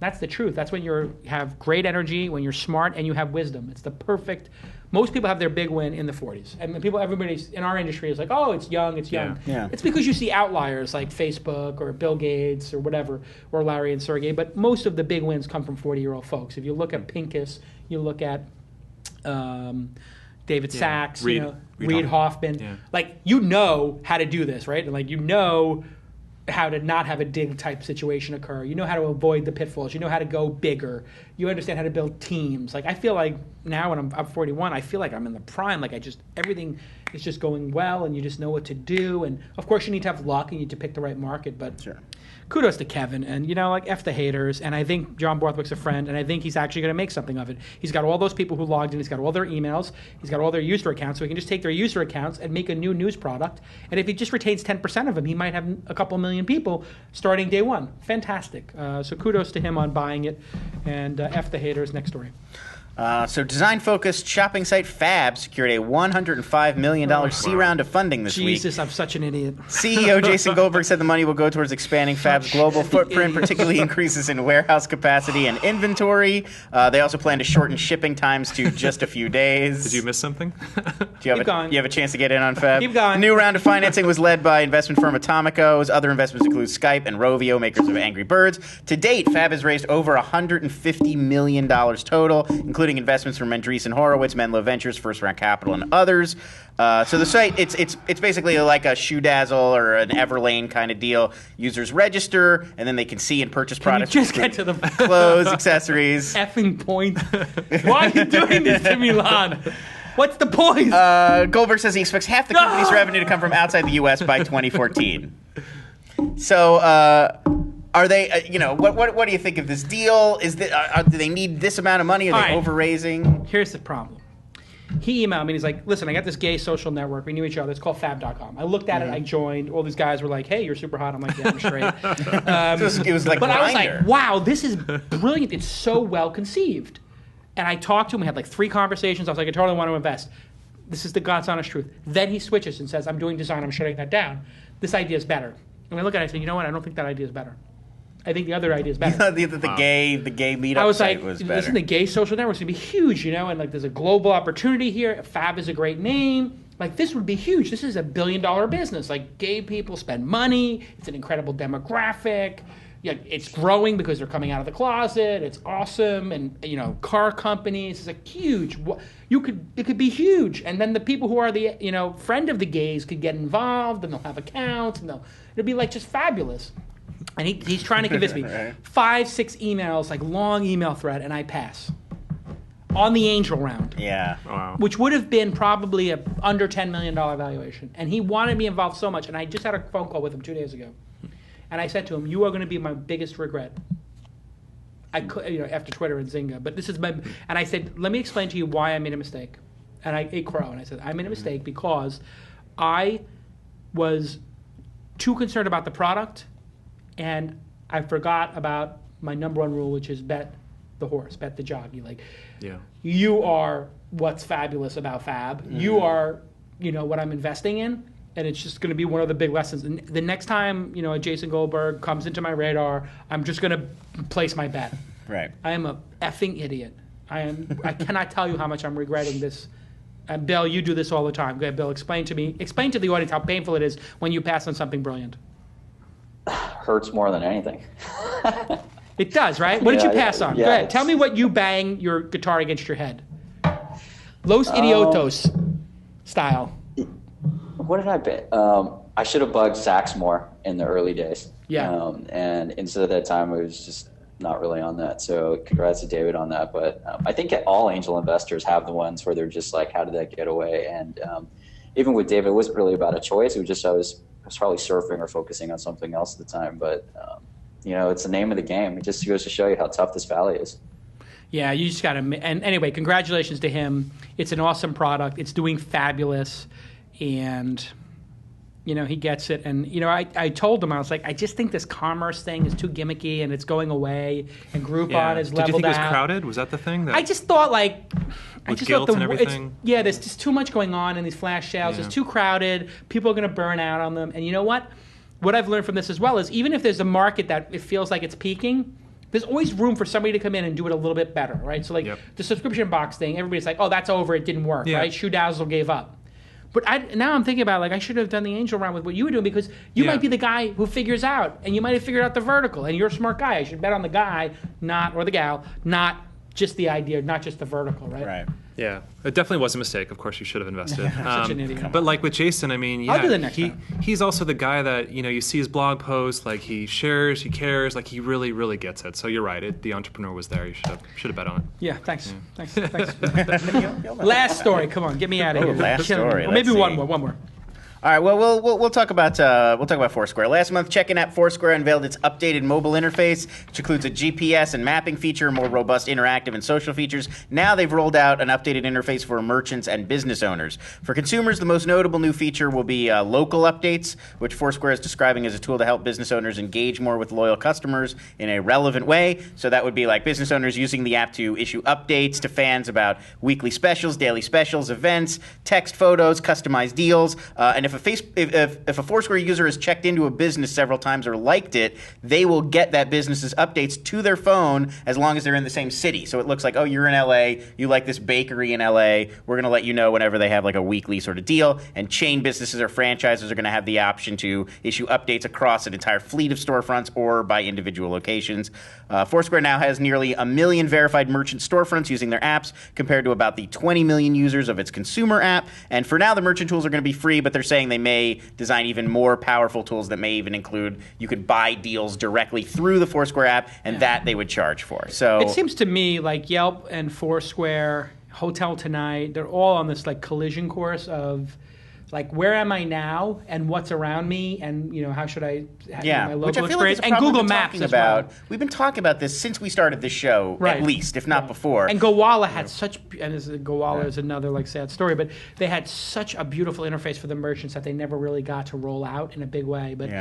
That's the truth. That's when you have great energy, when you're smart, and you have wisdom. It's the perfect. Most people have their big win in the 40s, and everybody in our industry is like, oh, it's young, it's young. Yeah. It's because you see outliers like Facebook or Bill Gates or whatever, or Larry and Sergey. But most of the big wins come from 40-year-old folks. If you look at Pincus, you look at David Sachs, Reid Hoffman. Like, you know how to do this, right? And like, you know how to not have a Digg type situation occur. You know how to avoid the pitfalls. You know how to go bigger. You understand how to build teams. Like, I feel like now when I'm 41, I feel like I'm in the prime. Like, everything is just going well, and you just know what to do. And of course, you need to have luck. You need to pick the right market. But kudos to Kevin. And, like, F the haters. And I think John Borthwick's a friend, and I think he's actually going to make something of it. He's got all those people who logged in. He's got all their emails. He's got all their user accounts. So he can just take their user accounts and make a new news product. And if he just retains 10% of them, he might have a couple million people starting day one. Fantastic. So kudos to him on buying it. And F the haters. Next story. So design-focused shopping site Fab secured a $105 million C round of funding this week. Jesus, I'm such an idiot. CEO Jason Goldberg said the money will go towards expanding Fab's global footprint, particularly increases in warehouse capacity and inventory. They also plan to shorten shipping times to just a few days. Did you miss something? You have a chance to get in on Fab? Keep going. The new round of financing was led by investment firm Atomico's. Other investments include Skype and Rovio, makers of Angry Birds. To date, Fab has raised over $150 million total, including investments from Andreessen Horowitz, Menlo Ventures, First Round Capital, and others. So the site, it's basically like a Shoe Dazzle or an Everlane kind of deal. Users register, and then they can see and purchase products. Just get to the clothes, accessories. Effing point. Why are you doing this to me, Lon? What's the point? Goldberg says he expects half the company's revenue to come from outside the U.S. by 2014. So, are they? What do you think of this deal? Do they need this amount of money? Are they over-raising? Here's the problem. He emailed me and he's like, listen, I got this gay social network. We knew each other. It's called fab.com. I looked at it. I joined. All these guys were like, hey, you're super hot. I'm like, yeah, I'm straight. It was like But Grindr. I was like, wow, this is brilliant. It's so well conceived. And I talked to him. We had like 3 conversations. I was like, I totally want to invest. This is the God's honest truth. Then he switches and says, I'm doing design. I'm shutting that down. This idea is better. And I look at it and I say, you know what? I don't think that idea is better. I think the other idea is better. the gay meetup I was site like, was better. listen, the gay social network's going to be huge, and like there's a global opportunity here. Fab is a great name. Like, this would be huge. This is $1 billion business. Like, gay people spend money. It's an incredible demographic. Yeah, it's growing because they're coming out of the closet. It's awesome. And, car companies. It's like huge. It could be huge. And then the people who are the, friend of the gays could get involved, and they'll have accounts, and it'll be like just fabulous. And he's trying to convince me. Right. 5-6 emails, like long email thread, and I pass. On the angel round. Yeah. Wow. Which would have been probably a under $10 million valuation. And he wanted me involved so much. And I just had a phone call with him 2 days ago. And I said to him, you are going to be my biggest regret. I could, after Twitter and Zynga. But this is my, and I said, let me explain to you why I made a mistake. And I ate crow. And I said, I made a mistake because I was too concerned about the product. And I forgot about my number one rule, which is bet the horse, bet the jockey. Like, you are what's fabulous about Fab. You are, what I'm investing in, and it's just going to be one of the big lessons. And the next time, Jason Goldberg comes into my radar, I'm just going to place my bet. Right. I am a effing idiot. I cannot tell you how much I'm regretting this. And Bill, you do this all the time. Go ahead, Bill. Explain to the audience how painful it is when you pass on something brilliant. Hurts more than anything. It does, right? What did you pass on? Go ahead. It's... Tell me what you bang your guitar against your head. Los Idiotos style. What did I bet? I should have bugged Sachs more in the early days. Yeah. And instead of that time, I was just not really on that. So congrats to David on that. But I think all angel investors have the ones where they're just like, how did that get away? And even with David, it wasn't really about a choice. It was just I was probably surfing or focusing on something else at the time. But, it's the name of the game. It just goes to show you how tough this valley is. Yeah, you just got to. And anyway, congratulations to him. It's an awesome product. It's doing fabulous. And, he gets it. And, I told him, I was like, I just think this commerce thing is too gimmicky and it's going away. And Groupon is leveled out. Did you think it was crowded? Was that the thing? I just thought, Guilt and everything? There's just too much going on in these flash sales. It's too crowded. People are going to burn out on them. And you know what? What I've learned from this as well is even if there's a market that it feels like it's peaking, there's always room for somebody to come in and do it a little bit better, right? So like the subscription box thing, everybody's like, oh, that's over, it didn't work, right? Shoe Dazzle gave up. But now I'm thinking about, like, I should have done the angel round with what you were doing, because you might be the guy who figures out, and you might have figured out the vertical, and you're a smart guy. I should bet on the guy, or the gal, not just the idea, not just the vertical, right? Right. Yeah, it definitely was a mistake. Of course, you should have invested. Such an idiot. But like with Jason, I mean, I'll do the next time. He's also the guy that, you see his blog posts, like he shares, he cares, like he really, really gets it. So you're right. The entrepreneur was there. You should have bet on it. Yeah, thanks. Thanks. Last story. Come on, get me out of here. Last story. Or maybe Let's one see. more. One more. All right, well, we'll talk about Foursquare. Last month, check-in app Foursquare unveiled its updated mobile interface, which includes a GPS and mapping feature, more robust interactive and social features. Now they've rolled out an updated interface for merchants and business owners. For consumers, the most notable new feature will be local updates, which Foursquare is describing as a tool to help business owners engage more with loyal customers in a relevant way. So that would be like business owners using the app to issue updates to fans about weekly specials, daily specials, events, text photos, customized deals, and if a Foursquare user has checked into a business several times or liked it, they will get that business's updates to their phone as long as they're in the same city. So it looks like, oh, you're in LA, you like this bakery in LA, we're going to let you know whenever they have like a weekly sort of deal. And chain businesses or franchises are going to have the option to issue updates across an entire fleet of storefronts or by individual locations. Foursquare now has nearly 1 million verified merchant storefronts using their apps, compared to about the 20 million users of its consumer app. And for now, the merchant tools are going to be free, but they're saying they may design even more powerful tools that may even include you could buy deals directly through the Foursquare app, and that they would charge for. So it seems to me like Yelp and Foursquare, Hotel Tonight, they're all on this like collision course of like, where am I now, and what's around me, and how should I have my local which I feel experience, like and Google Maps as well. We've been talking about this since we started this show, at least, if not before. And Gowalla had such, and Gowalla is another like sad story, but they had such a beautiful interface for the merchants that they never really got to roll out in a big way. But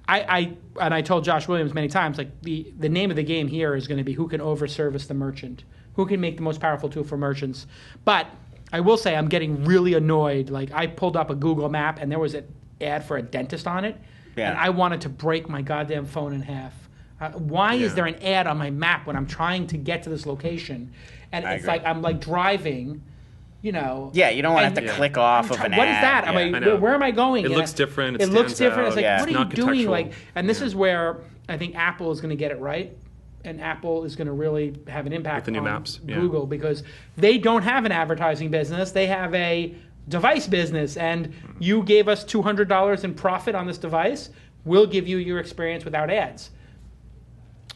I told Josh Williams many times, like the name of the game here is going to be who can overservice the merchant, who can make the most powerful tool for merchants. But I will say I'm getting really annoyed. Like, I pulled up a Google map and there was an ad for a dentist on it, and I wanted to break my goddamn phone in half. Why is there an ad on my map when I'm trying to get to this location? And it's like I'm like driving, Yeah, you don't want to have to click off of an ad. What is that? I where am I going? It looks different. It looks different. It's like, what are you doing? contextual. Like, and this is where I think Apple is going to get it right. And Apple is going to really have an impact the new on maps. Google, because they don't have an advertising business. They have a device business. And you gave us $200 in profit on this device. We'll give you your experience without ads.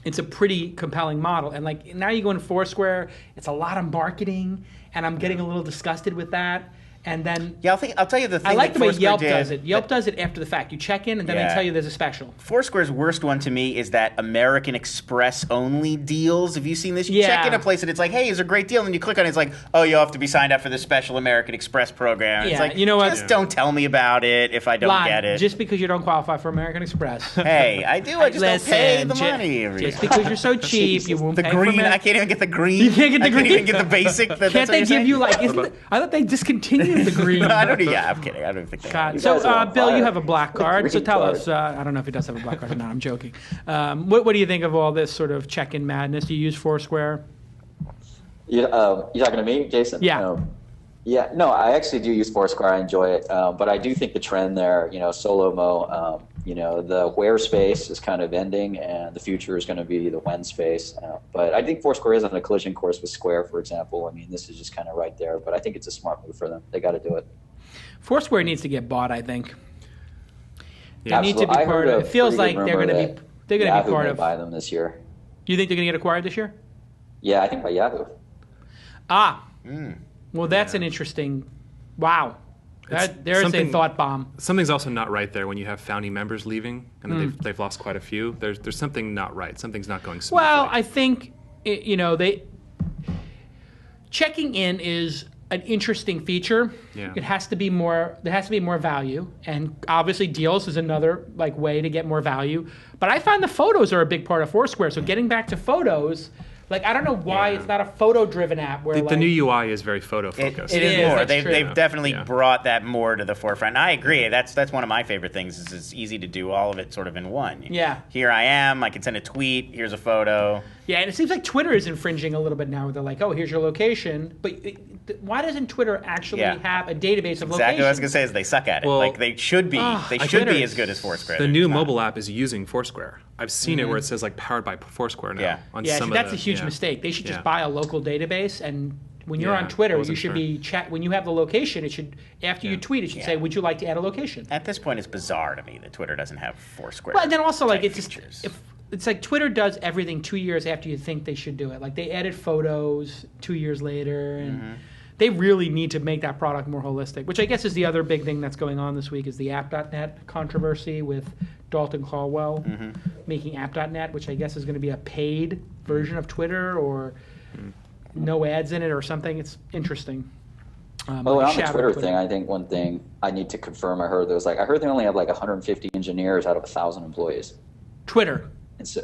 It's a pretty compelling model. And like now you go in Foursquare, it's a lot of marketing, and I'm getting a little disgusted with that. And then I'll tell you the thing. I like the way Yelp does it. Yelp does it after the fact. You check in, and then they tell you there's a special. Foursquare's worst one to me is that American Express only deals. Have you seen this? You check in a place and it's like, hey, it's a great deal, and then you click on it, it's like, oh, you have to be signed up for this special American Express program. It's like, you know what? Just don't tell me about it if I don't get it. Just because you don't qualify for American Express. Hey, I do. I just don't pay the money every Just because you're so cheap, you won't the pay green. for I can't even get the green. You can't get the green. I can't even get the basic. Can't they give you like? I thought they discontinued the green. Yeah, I'm kidding. I don't think they So, Bill, you have a black card. So tell us. I don't know if he does have a black card or not. I'm joking. What do you think of all this sort of check-in madness? Do you use Foursquare? You talking to me, Jason? Yeah. No, I actually do use Foursquare. I enjoy it, but I do think the trend there, solo-mo, the where space is kind of ending, and the future is going to be the when space. But I think Foursquare is on a collision course with Square, for example. I mean, this is just kind of right there, but I think it's a smart move for them. They got to do it. Foursquare needs to get bought, I think. They need to be part of it. It feels like they're going to be part of. Buy them this year. You think they're going to get acquired this year? Yeah, I think by Yahoo. Well, that's an interesting. Wow. There's a thought bomb. Something's also not right there when you have founding members leaving, and then they've lost quite a few. There's something not right. Something's not going smoothly. Well, I think they checking in is an interesting feature. Yeah. It has to be more. There has to be more value, and obviously deals is another way to get more value. But I find the photos are a big part of Foursquare. So getting back to photos, Like, I don't know why it's not a photo-driven app where The new UI is very photo-focused. It is more. That's true. They've definitely brought that more to the forefront. And I agree. That's one of my favorite things is it's easy to do all of it sort of in one. Yeah. Here I am. I can send a tweet. Here's a photo. Yeah, and it seems like Twitter is infringing a little bit now. They're like, oh, here's your location. But why doesn't Twitter actually have a database of locations? Exactly what I was going to say is they suck at it. Well, like, they should be. They should be as good as Foursquare. The new mobile app is using Foursquare. I've seen it where it says like powered by Foursquare now. Yeah. That's a huge mistake. They should just buy a local database, and when you're on Twitter, you should be when you have the location, it should after you tweet, it should say, "Would you like to add a location?" At this point, it's bizarre to me that Twitter doesn't have Foursquare. But then also, like, it's just it's like Twitter does everything 2 years after you think they should do it. Like, they added photos 2 years later, and they really need to make that product more holistic. Which I guess is the other big thing that's going on this week is the app.net controversy with Dalton Caldwell making app.net, which I guess is going to be a paid version of Twitter or no ads in it or something. It's interesting. Well, on the Twitter thing, I think one thing I need to confirm, I heard they only have like 150 engineers out of 1,000 employees. Twitter. And so,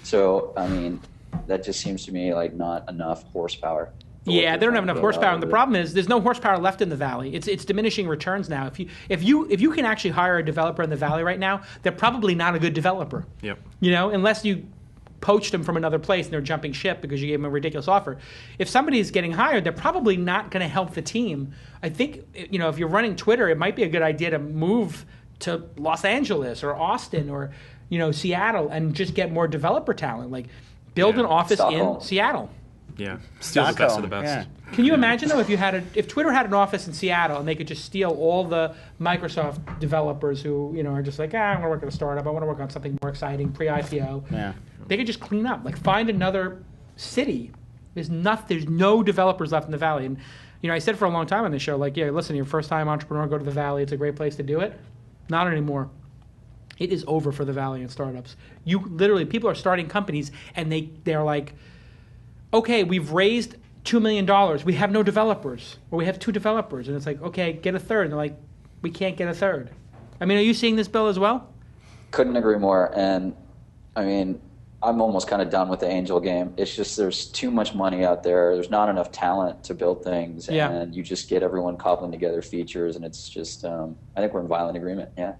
so I mean, that just seems to me like not enough horsepower. Yeah, they don't have enough horsepower, and the problem is there's no horsepower left in the valley. It's diminishing returns now. If you can actually hire a developer in the valley right now, they're probably not a good developer. Yep. You know, unless you poached them from another place and they're jumping ship because you gave them a ridiculous offer. If somebody's getting hired, they're probably not going to help the team. I think, you know, if you're running Twitter, it might be a good idea to move to Los Angeles or Austin or, you know, Seattle and just get more developer talent. Like, build an office in Seattle. Yeah, still the best of the best. Yeah. Can you imagine though if Twitter had an office in Seattle and they could just steal all the Microsoft developers who, you know, are just like, I want to work at a startup, I want to work on something more exciting pre-IPO. Yeah. They could just clean up, like find another city. There's no developers left in the valley. And you know, I said for a long time on this show, like, yeah, listen, you're a first-time entrepreneur, go to the valley. It's a great place to do it. Not anymore. It is over for the valley and startups. You literally, people are starting companies and they're like, okay, we've raised $2 million. We have no developers, or we have 2 developers, and it's like, okay, get a third. And they're like, we can't get a third. I mean, are you seeing this, Bill, as well? Couldn't agree more. And I mean, I'm almost kind of done with the angel game. It's just there's too much money out there. There's not enough talent to build things, and you just get everyone cobbling together features, and it's just I think we're in violent agreement. Yeah.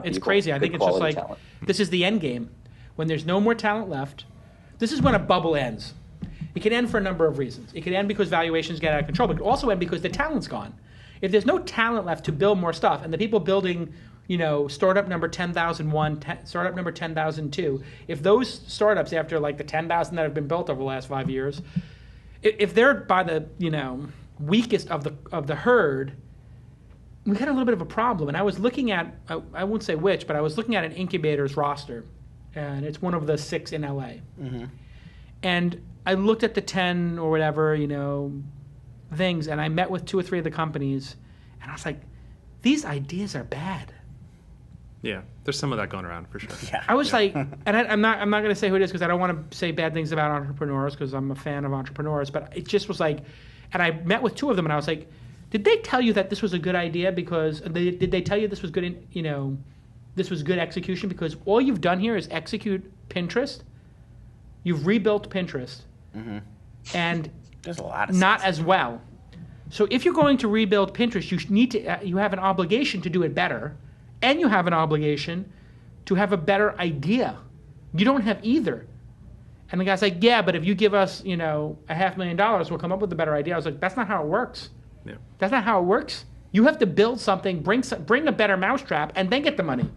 It's crazy. I think it's just like this is the end game. When there's no more talent left, this is when a bubble ends. It can end for a number of reasons. It can end because valuations get out of control, but it can also end because the talent's gone. If there's no talent left to build more stuff, and the people building, you know, startup number 10,001, startup number 10,002, if those startups, after like the 10,000 that have been built over the last 5 years, if they're by the, you know, weakest of the herd, we had a little bit of a problem. And I was looking at, I won't say which, but I was looking at an incubator's roster, and it's one of the 6 in LA. And I looked at the 10 or whatever, you know, things, and I met with 2 or 3 of the companies, and I was like, these ideas are bad. Yeah, there's some of that going around for sure. Yeah. I was like, and I'm not going to say who it is because I don't want to say bad things about entrepreneurs because I'm a fan of entrepreneurs, but it just was like, and I met with 2 of them, and I was like, did they tell you that this was a good idea because, did they tell you this was good, you know, this was good execution? Because all you've done here is execute Pinterest. You've rebuilt Pinterest. And there's a lot of not as well. So if you're going to rebuild Pinterest, you have an obligation to do it better, and you have an obligation to have a better idea. You don't have either. And the guy's like, yeah, but if you give us, you know, $500,000, we'll come up with a better idea. I was like, that's not how it works. Yeah. That's not how it works. You have to build something, bring a better mousetrap, and then get the money.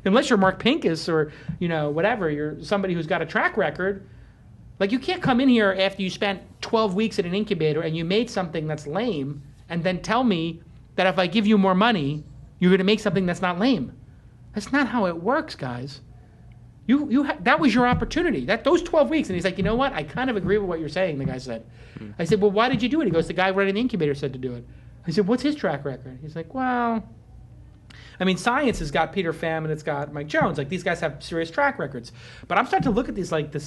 Unless you're Mark Pincus or, you know, whatever, you're somebody who's got a track record. Like, you can't come in here after you spent 12 weeks at an incubator and you made something that's lame and then tell me that if I give you more money, you're going to make something that's not lame. That's not how it works, guys. That was your opportunity. Those 12 weeks. And he's like, you know what? I kind of agree with what you're saying, the guy said. I said, well, why did you do it? He goes, the guy running the incubator said to do it. I said, what's his track record? He's like, well, I mean, science has got Peter Pham and it's got Mike Jones. Like, these guys have serious track records. But I'm starting to look at these, like the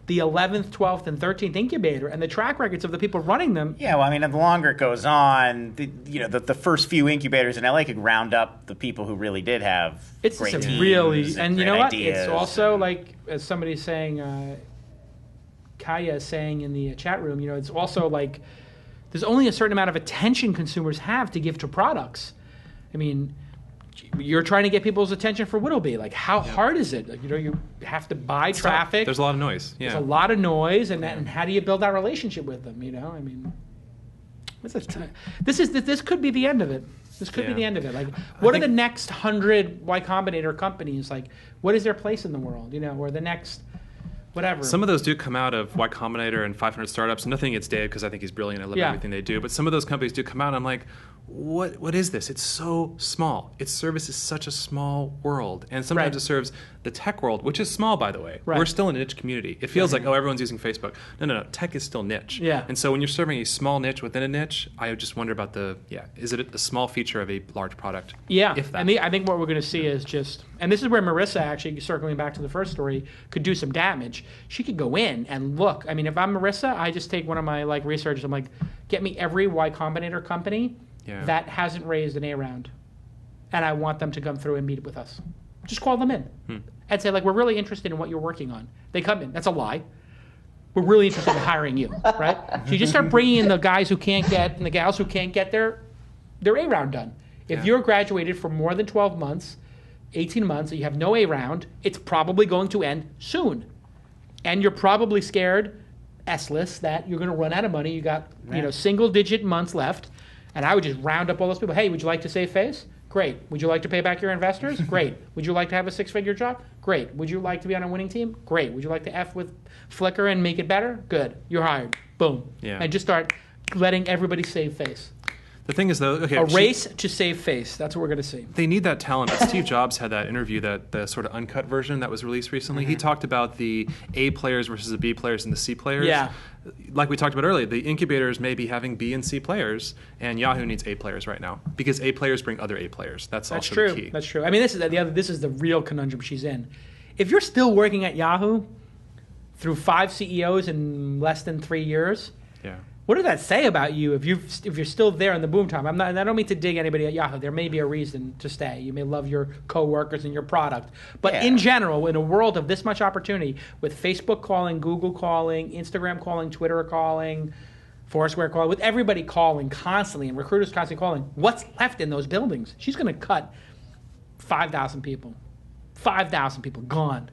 11th, 12th, and 13th incubator and the track records of the people running them. Yeah, well, I mean, the longer it goes on, the first few incubators in LA could round up the people who really did have great teams. Really, and you know what? Ideas. It's also like, as somebody's saying, Kaya is saying in the chat room, it's also like there's only a certain amount of attention consumers have to give to products. I mean, you're trying to get people's attention for Wittlebee. Like, how hard is it? Like, you have to buy traffic. There's a lot of noise. Yeah. There's a lot of noise, and how do you build that relationship with them? I mean, this could be the end of it. This could be the end of it. Like, what are the next 100 Y Combinator companies? Like, what is their place in the world? Or the next whatever. Some of those do come out of Y Combinator and 500 Startups. Nothing against Dave because I think he's brilliant. I love everything they do. But some of those companies do come out, and I'm like, what is this? It's so small. Its service is such a small world. And sometimes it serves the tech world, which is small, by the way. We're still in a niche community. It feels like, everyone's using Facebook. No. Tech is still niche. Yeah. And so when you're serving a small niche within a niche, I just wonder about is it a small feature of a large product? Yeah. If that. I think what we're going to see is and this is where Marissa, actually, circling back to the first story, could do some damage. She could go in and look. I mean, if I'm Marissa, I just take one of my researchers. I'm like, get me every Y Combinator company that hasn't raised an A round, and I want them to come through and meet with us. Just call them in and say, we're really interested in what you're working on. They come in. That's a lie. We're really interested in hiring you, right? So you just start bringing in the guys who can't get and the gals who can't get their A round done. If you're graduated for more than 12 months, 18 months, and you have no A round, it's probably going to end soon. And you're probably scared, S-less, that you're going to run out of money. You got single-digit months left. And I would just round up all those people. Hey, would you like to save face? Great. Would you like to pay back your investors? Great. Would you like to have a 6-figure job? Great. Would you like to be on a winning team? Great. Would you like to F with Flickr and make it better? Good. You're hired. Boom. Yeah. And just start letting everybody save face. The thing is, though, a race to save face. That's what we're going to see. They need that talent. Steve Jobs had that interview, the sort of uncut version that was released recently. He talked about the A players versus the B players and the C players. Yeah. Like we talked about earlier, the incubators may be having B and C players, and Yahoo needs A players right now because A players bring other A players. That's also true. the key. That's true. I mean, this is the real conundrum she's in. If you're still working at Yahoo through 5 CEOs in less than 3 years, what does that say about you if you're still there in the boom time? I don't mean to dig anybody at Yahoo. There may be a reason to stay. You may love your coworkers and your product. But in general, in a world of this much opportunity, with Facebook calling, Google calling, Instagram calling, Twitter calling, Foursquare calling, with everybody calling constantly and recruiters constantly calling, what's left in those buildings? She's going to cut 5,000 people. 5,000 people gone.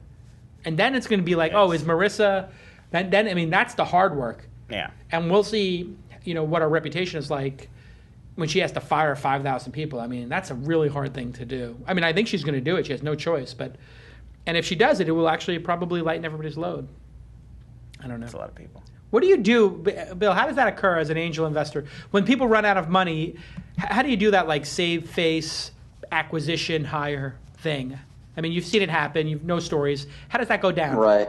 And then it's going to be like, is Marissa... Then I mean, that's the hard work. Yeah. And we'll see, what our reputation is like when she has to fire 5,000 people. I mean, that's a really hard thing to do. I mean, I think she's going to do it. She has no choice. And if she does it, it will actually probably lighten everybody's load. I don't know. That's a lot of people. What do you do, Bill? How does that occur as an angel investor? When people run out of money, how do you do that, save face, acquisition, hire thing? I mean, you've seen it happen. You've no stories. How does that go down? Right.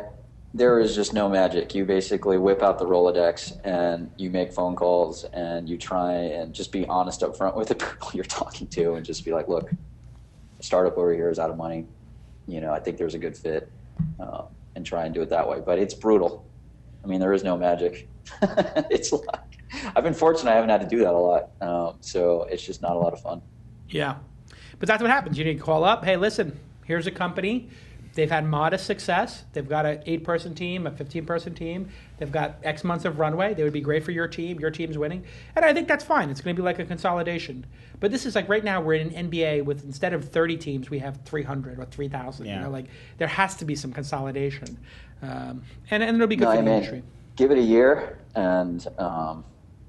There is just no magic. You basically whip out the Rolodex and you make phone calls and you try and just be honest up front with the people you're talking to and just be like, look, the startup over here is out of money. I think there's a good fit, and try and do it that way. But it's brutal. I mean, there is no magic. It's I've been fortunate I haven't had to do that a lot. So it's just not a lot of fun. Yeah. But that's what happens. You need to call up. Hey, listen, here's a company. They've had modest success. They've got an 8-person team, a 15-person team. They've got X months of runway. They would be great for your team. Your team's winning. And I think that's fine. It's going to be like a consolidation. But this is right now we're in an NBA with, instead of 30 teams, we have 300 or 3,000. Yeah. There has to be some consolidation. And it'll be good for the industry. Give it a year, and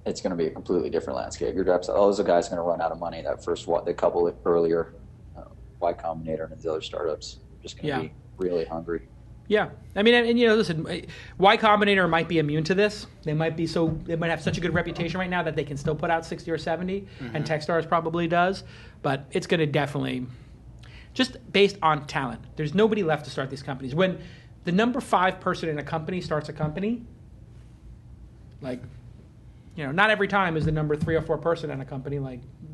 it's going to be a completely different landscape. Your reps, those guys are going to run out of money. That the couple earlier, Y Combinator and the other startups. Just going to be really hungry. Yeah. I mean, and listen, Y Combinator might be immune to this. They might have such a good reputation right now that they can still put out 60 or 70, and Techstars probably does. But it's going to definitely, just based on talent, there's nobody left to start these companies. When the number 5 person in a company starts a company, not every time is the number 3 or 4 person in a company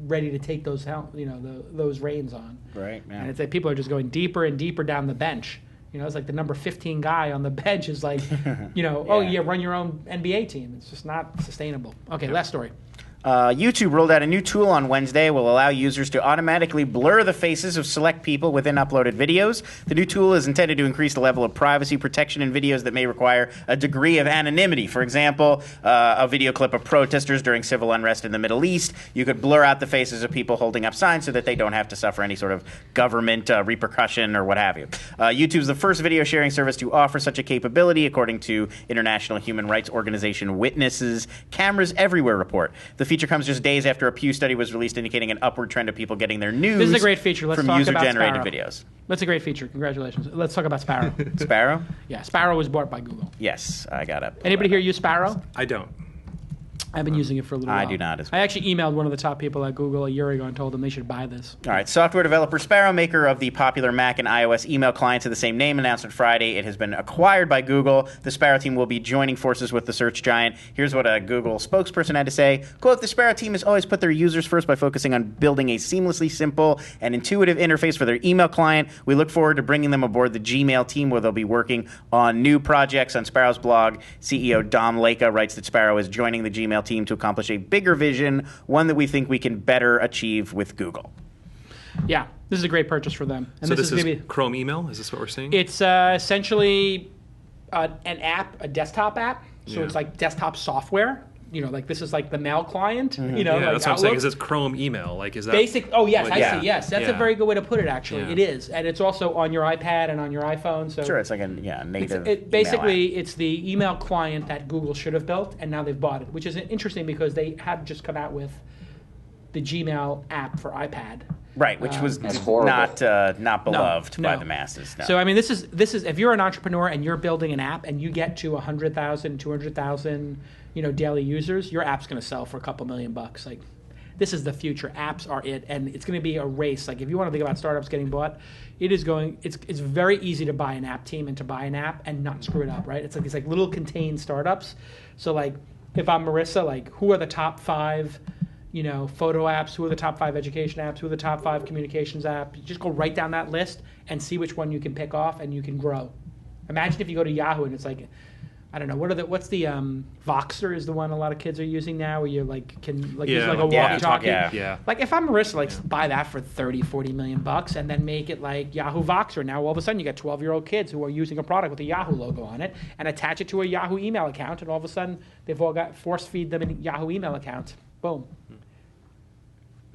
ready to take those those reins on. Right. Yeah. And it's like people are just going deeper and deeper down the bench. It's like the number 15 guy on the bench is like, run your own NBA team. It's just not sustainable. Okay, last story. YouTube rolled out a new tool on Wednesday. Will allow users to automatically blur the faces of select people within uploaded videos. The new tool is intended to increase the level of privacy protection in videos that may require a degree of anonymity. For example, a video clip of protesters during civil unrest in the Middle East. You could blur out the faces of people holding up signs so that they don't have to suffer any sort of government repercussion or what have you. YouTube's the first video sharing service to offer such a capability, according to international human rights organization Witnesses Cameras Everywhere report. The feature comes just days after a Pew study was released indicating an upward trend of people getting their news This is a great feature. Let's from talk about user-generated Sparrow. videos. That's a great feature. Congratulations. Let's talk about Sparrow. Sparrow? Yeah, Sparrow was bought by Google. Yes, I got it. Anybody here use Sparrow? I don't. I've been using it for a little while. I do not as well. I actually emailed one of the top people at Google a year ago and told them they should buy this. All right. Software developer Sparrow, maker of the popular Mac and iOS email clients of the same name, announced on Friday it has been acquired by Google. The Sparrow team will be joining forces with the search giant. Here's what a Google spokesperson had to say. Quote, the Sparrow team has always put their users first by focusing on building a seamlessly simple and intuitive interface for their email client. We look forward to bringing them aboard the Gmail team where they'll be working on new projects. On Sparrow's blog, CEO Dom Leka writes that Sparrow is joining the Gmail team to accomplish a bigger vision, one that we think we can better achieve with Google. Yeah, this is a great purchase for them. And So this is gonna be, Chrome email? Is this what we're seeing? it's essentially an app, a desktop app. So Yeah. it's like desktop software. You know, like this is like the mail client. You know, yeah, like that's what I'm Outlook. saying. Is this Chrome email? Like, is that Basic. Oh yes, like- I Yeah. see. Yes, that's a Yeah. very good way to put it. Actually, Yeah. it is, and it's also on your iPad and on your iPhone. So Sure, it's like a native basically email app. it's the email client that Google should have built, and now they've bought it, which is interesting because they had just come out with the Gmail app for iPad. Right, which was That's horrible. not beloved by no. the masses. No. So I mean, this is if you're an entrepreneur and you're building an app and you get to 100,000, 200,000, daily users, your app's going to sell for a couple $1,000,000. Like, this is the future. Apps are it, and it's going to be a race. Like, if you want to think about startups getting bought, it's very easy to buy an app team and to buy an app and not screw it up, right? It's like little contained startups. So like, if I'm Marissa, like, who are the top 5? Photo apps, who are the top 5 education apps, who are the top 5 communications apps. You just go right down that list and see which one you can pick off and you can grow. Imagine if you go to Yahoo and it's like, I don't know, what's the Voxer is the one a lot of kids are using now where you can use like a walkie-talkie. Yeah. Like if I'm Marissa, buy that for 30, 40 million bucks and then make it like Yahoo Voxer. Now all of a sudden you got 12-year-old kids who are using a product with a Yahoo logo on it and attach it to a Yahoo email account, and all of a sudden they've all got force feed them in Yahoo email accounts. Boom.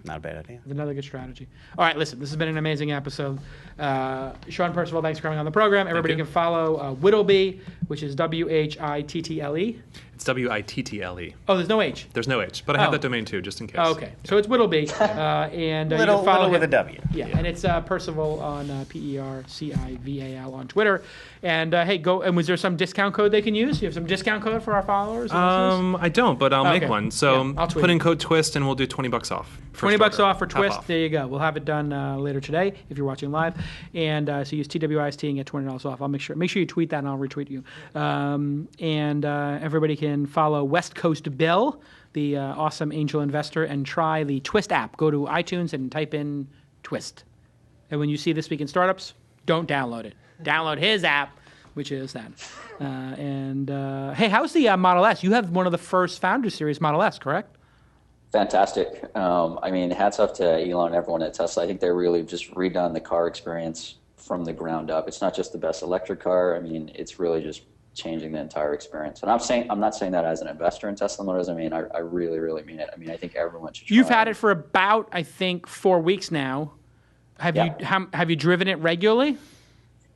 Not a bad idea. It's another good strategy. All right, listen, this has been an amazing episode. Sean Percival, thanks for coming on the program. Everybody you. can follow Wittlebee, which is Whittle. It's Wittle. Oh, there's no H. There's no H, but I have Oh. that domain too, just in case. Oh, okay, so it's Wittlebee, and you Little can follow with him. a W. Yeah, and it's Percival on Percival on Twitter. And hey, go. And was there some discount code they can use? You have some discount code for our followers? and listeners? I don't, but I'll make Okay. one. So Yeah, I'll tweet put in it. code TWiST and we'll do $20 off. $20 off for Half TWiST. off. There you go. We'll have it done later today if you're watching live. And so use TWiST and get $20 off. I'll make sure you tweet that and I'll retweet you. And everybody can follow West Coast Bill, the awesome angel investor, and try the TWiST app. Go to iTunes and type in TWiST. And when you see This Week in Startups, don't download it. Download his app, which is that. Hey, how's the Model S? You have one of the first Founder Series Model S, correct? Fantastic. I mean, hats off to Elon and everyone at Tesla. I think they really just redone the car experience from the ground up. It's not just the best electric car. I mean, it's really just changing the entire experience. And I'm not saying that as an investor in Tesla Motors. I mean, I really, really mean it. I mean, I think everyone should try You've had it for about, I think, 4 weeks now. Have you driven it regularly?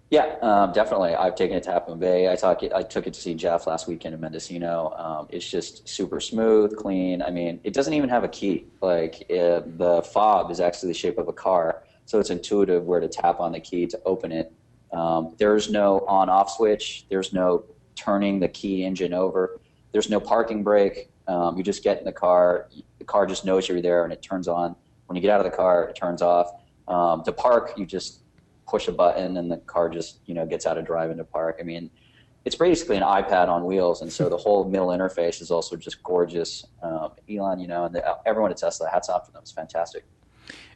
Yeah, definitely. I've taken it to Half Moon Bay. I took it to see Jeff last weekend in Mendocino. It's just super smooth, clean. I mean, it doesn't even have a key. Like the fob is actually the shape of a car, so it's intuitive where to tap on the key to open it. There's no on-off switch. There's no turning the key engine over. There's no parking brake. You just get in the car. The car just knows you're there, and it turns on. When you get out of the car, it turns off. To park, you just push a button and the car just gets out of drive into park. I mean, it's basically an iPad on wheels, and so the whole middle interface is also just gorgeous. Elon, and everyone at Tesla, hats off to them. It's fantastic.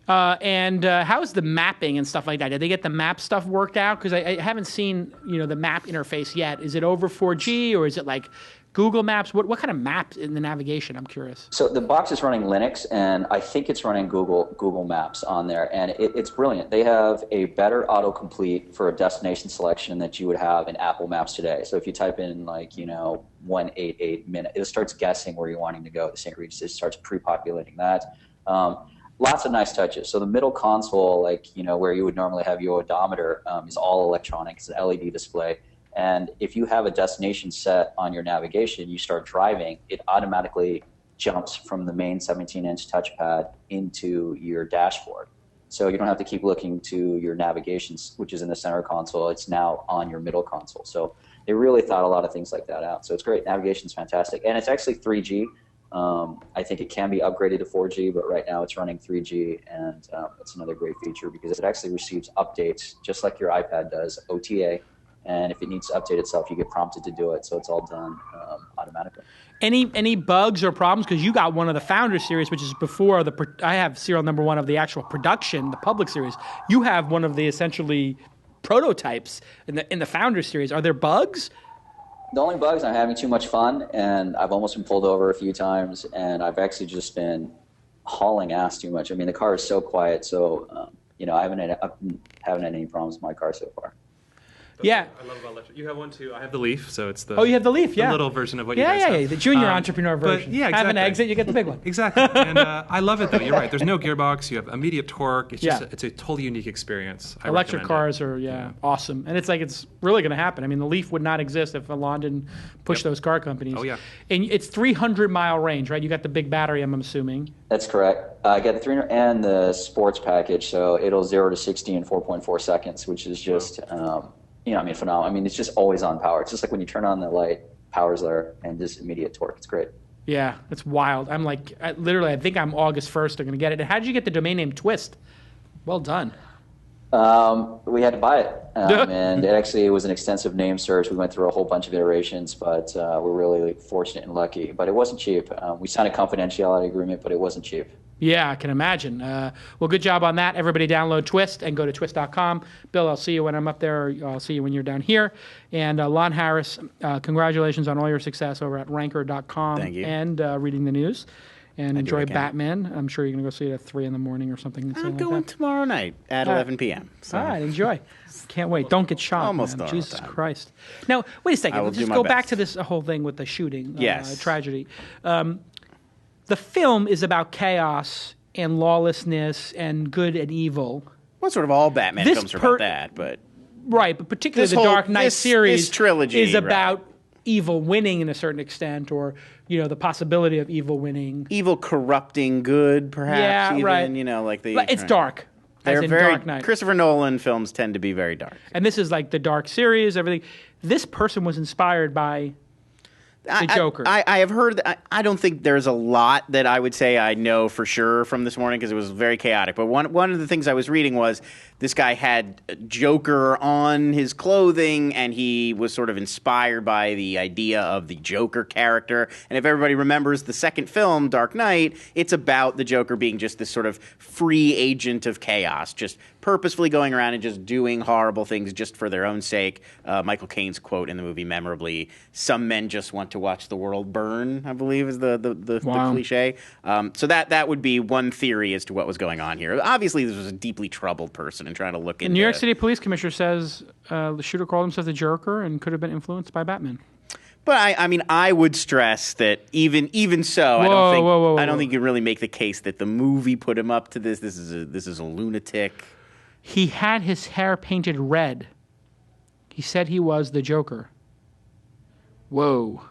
And how's the mapping and stuff like that? Did they get the map stuff worked out? Because I haven't seen the map interface yet. Is it over 4G or is it like Google Maps? What kind of maps in the navigation? I'm curious. So the box is running Linux, and I think it's running Google Maps on there, and it's brilliant. They have a better autocomplete for a destination selection that you would have in Apple Maps today. So if you type in 188 minute, it starts guessing where you're wanting to go. The St. Regis, it starts pre-populating that. Lots of nice touches. So the middle console, where you would normally have your odometer, is all electronic. It's an LED display. And if you have a destination set on your navigation, you start driving, it automatically jumps from the main 17-inch touchpad into your dashboard. So you don't have to keep looking to your navigations, which is in the center console. It's now on your middle console. So they really thought a lot of things like that out. So it's great. Navigation's fantastic. And it's actually 3G. I think it can be upgraded to 4G, but right now it's running 3G, and it's another great feature because it actually receives updates just like your iPad does, OTA. And if it needs to update itself, you get prompted to do it. So it's all done automatically. Any bugs or problems? Because you got one of the Founder series, which is before I have serial number 1 of the actual production, the public series. You have one of the essentially prototypes in the Founder series. Are there bugs? The only bugs, I'm having too much fun, and I've almost been pulled over a few times, and I've actually just been hauling ass too much. I mean, the car is so quiet, so I haven't had any problems with my car so far. Yeah. I love about electric. You have one too. I have the Leaf, so it's the you have the Leaf, yeah. the little version of what you guys have. Yeah, the junior entrepreneur version. But, yeah, exactly. Have an exit, you get the big one. Exactly. And I love it though. You're right. There's no gearbox. You have immediate torque. It's just it's a totally unique experience. Electric cars are awesome, and it's really going to happen. I mean, the Leaf would not exist if Lon didn't push those car companies. Oh yeah. And it's 300-mile range, right? You got the big battery, I'm assuming. That's correct. I got the 300 and the sports package, so it'll 0 to 60 in 4.4 seconds, which is just. Phenomenal. I mean, it's just always on power. It's just like when you turn on the light, power's there, and just immediate torque. It's great. Yeah, it's wild. I'm I think I'm August 1st. I'm going to get it. And how did you get the domain name TWiST? Well done. We had to buy it, and it was an extensive name search. We went through a whole bunch of iterations, but we're really fortunate and lucky. But it wasn't cheap. We signed a confidentiality agreement, but it wasn't cheap. Yeah, I can imagine. Well, good job on that. Everybody download TWiST and go to twist.com. Bill, I'll see you when I'm up there. I'll see you when you're down here. And Lon Harris, congratulations on all your success over at ranker.com. Thank you. And reading the news. And enjoy Batman. I'm sure you're going to go see it at 3 in the morning or something. I'm going tomorrow night at 11 p.m. So. All right, enjoy. Can't wait. Don't get shot. Almost man. done. Jesus Christ. Now, wait a second. Let's just go back to this whole thing with the shooting. Tragedy. The film is about chaos and lawlessness and good and evil. Well, sort of all Batman films are about that, but... Right, but particularly the Dark Knight series trilogy is about evil winning in a certain extent, or, the possibility of evil winning. Evil corrupting good, perhaps. Yeah, even, right. It's dark. They're very Dark Knight. Christopher Nolan films tend to be very dark. And this is like the Dark series, everything. This person was inspired by... the Joker. I have heard that. I don't think there's a lot that I would say I know for sure from this morning because it was very chaotic. But one of the things I was reading was this guy had Joker on his clothing, and he was sort of inspired by the idea of the Joker character. And if everybody remembers the second film, Dark Knight, it's about the Joker being just this sort of free agent of chaos, just purposefully going around and just doing horrible things just for their own sake. Michael Caine's quote in the movie memorably, "Some men just want to watch the world burn," I believe is the cliche. So that would be one theory as to what was going on here. Obviously, this was a deeply troubled person and trying to look into... The New York City Police Commissioner says the shooter called himself the Joker and could have been influenced by Batman. But I would stress that even so, I don't think you can really make the case that the movie put him up to this. This is a lunatic. He had his hair painted red. He said he was the Joker. Whoa.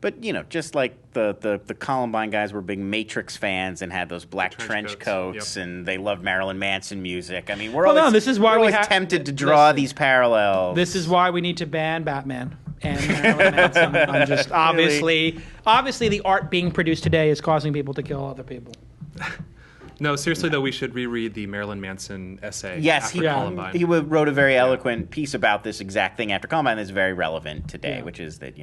But, just like the Columbine guys were big Matrix fans and had those black trench coats and they loved Marilyn Manson music. I mean, we're always tempted to draw these parallels. This is why we need to ban Batman and Marilyn Manson. I'm just obviously the art being produced today is causing people to kill other people. No, seriously, though, we should reread the Marilyn Manson essay after Columbine. He wrote a very eloquent piece about this exact thing after Columbine that's very relevant today, which is that,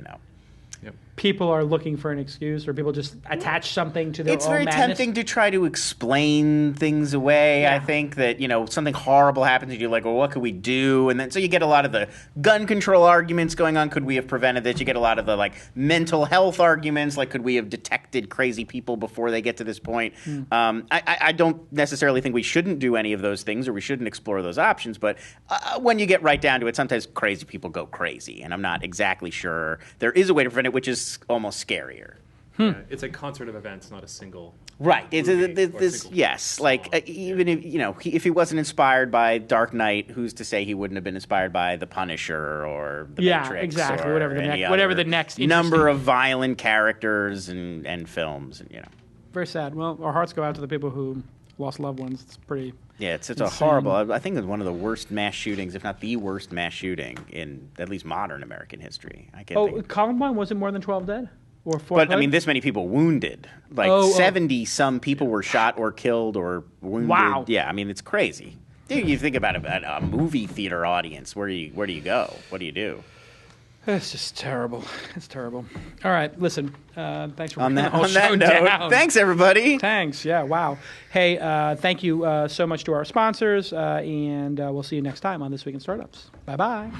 people are looking for an excuse, or people just attach something to their It's own very madness. tempting to try to explain things away. Yeah. I think that, something horrible happens and you're like, well, what could we do? And then so you get a lot of the gun control arguments going on. Could we have prevented this? You get a lot of the mental health arguments, like could we have detected crazy people before they get to this point? I don't necessarily think we shouldn't do any of those things, or we shouldn't explore those options. But when you get right down to it, sometimes crazy people go crazy, and I'm not exactly sure there is a way to prevent it, which is almost scarier. Yeah, it's a concert of events, not a single. Right. It's single yes. song. Even if if he wasn't inspired by Dark Knight, who's to say he wouldn't have been inspired by The Punisher or The Matrix? Exactly. Or Whatever the next number of violent characters and films, Very sad. Well, our hearts go out to the people who lost loved ones. It's pretty. Yeah, it's a horrible. I think it's one of the worst mass shootings, if not the worst mass shooting in at least modern American history. I can't think. Columbine, was it more than 12 dead? Or But I mean, this many people wounded. 70 some people were shot or killed or wounded. Wow. Yeah, I mean, it's crazy. You think about a movie theater audience. Where do you go? What do you do? It's just terrible. It's terrible. All right, listen. Thanks for On bringing that, the whole on that show note, down. thanks everybody. Thanks. Yeah. Wow. Hey, thank you so much to our sponsors, and we'll see you next time on This Week in Startups. Bye bye.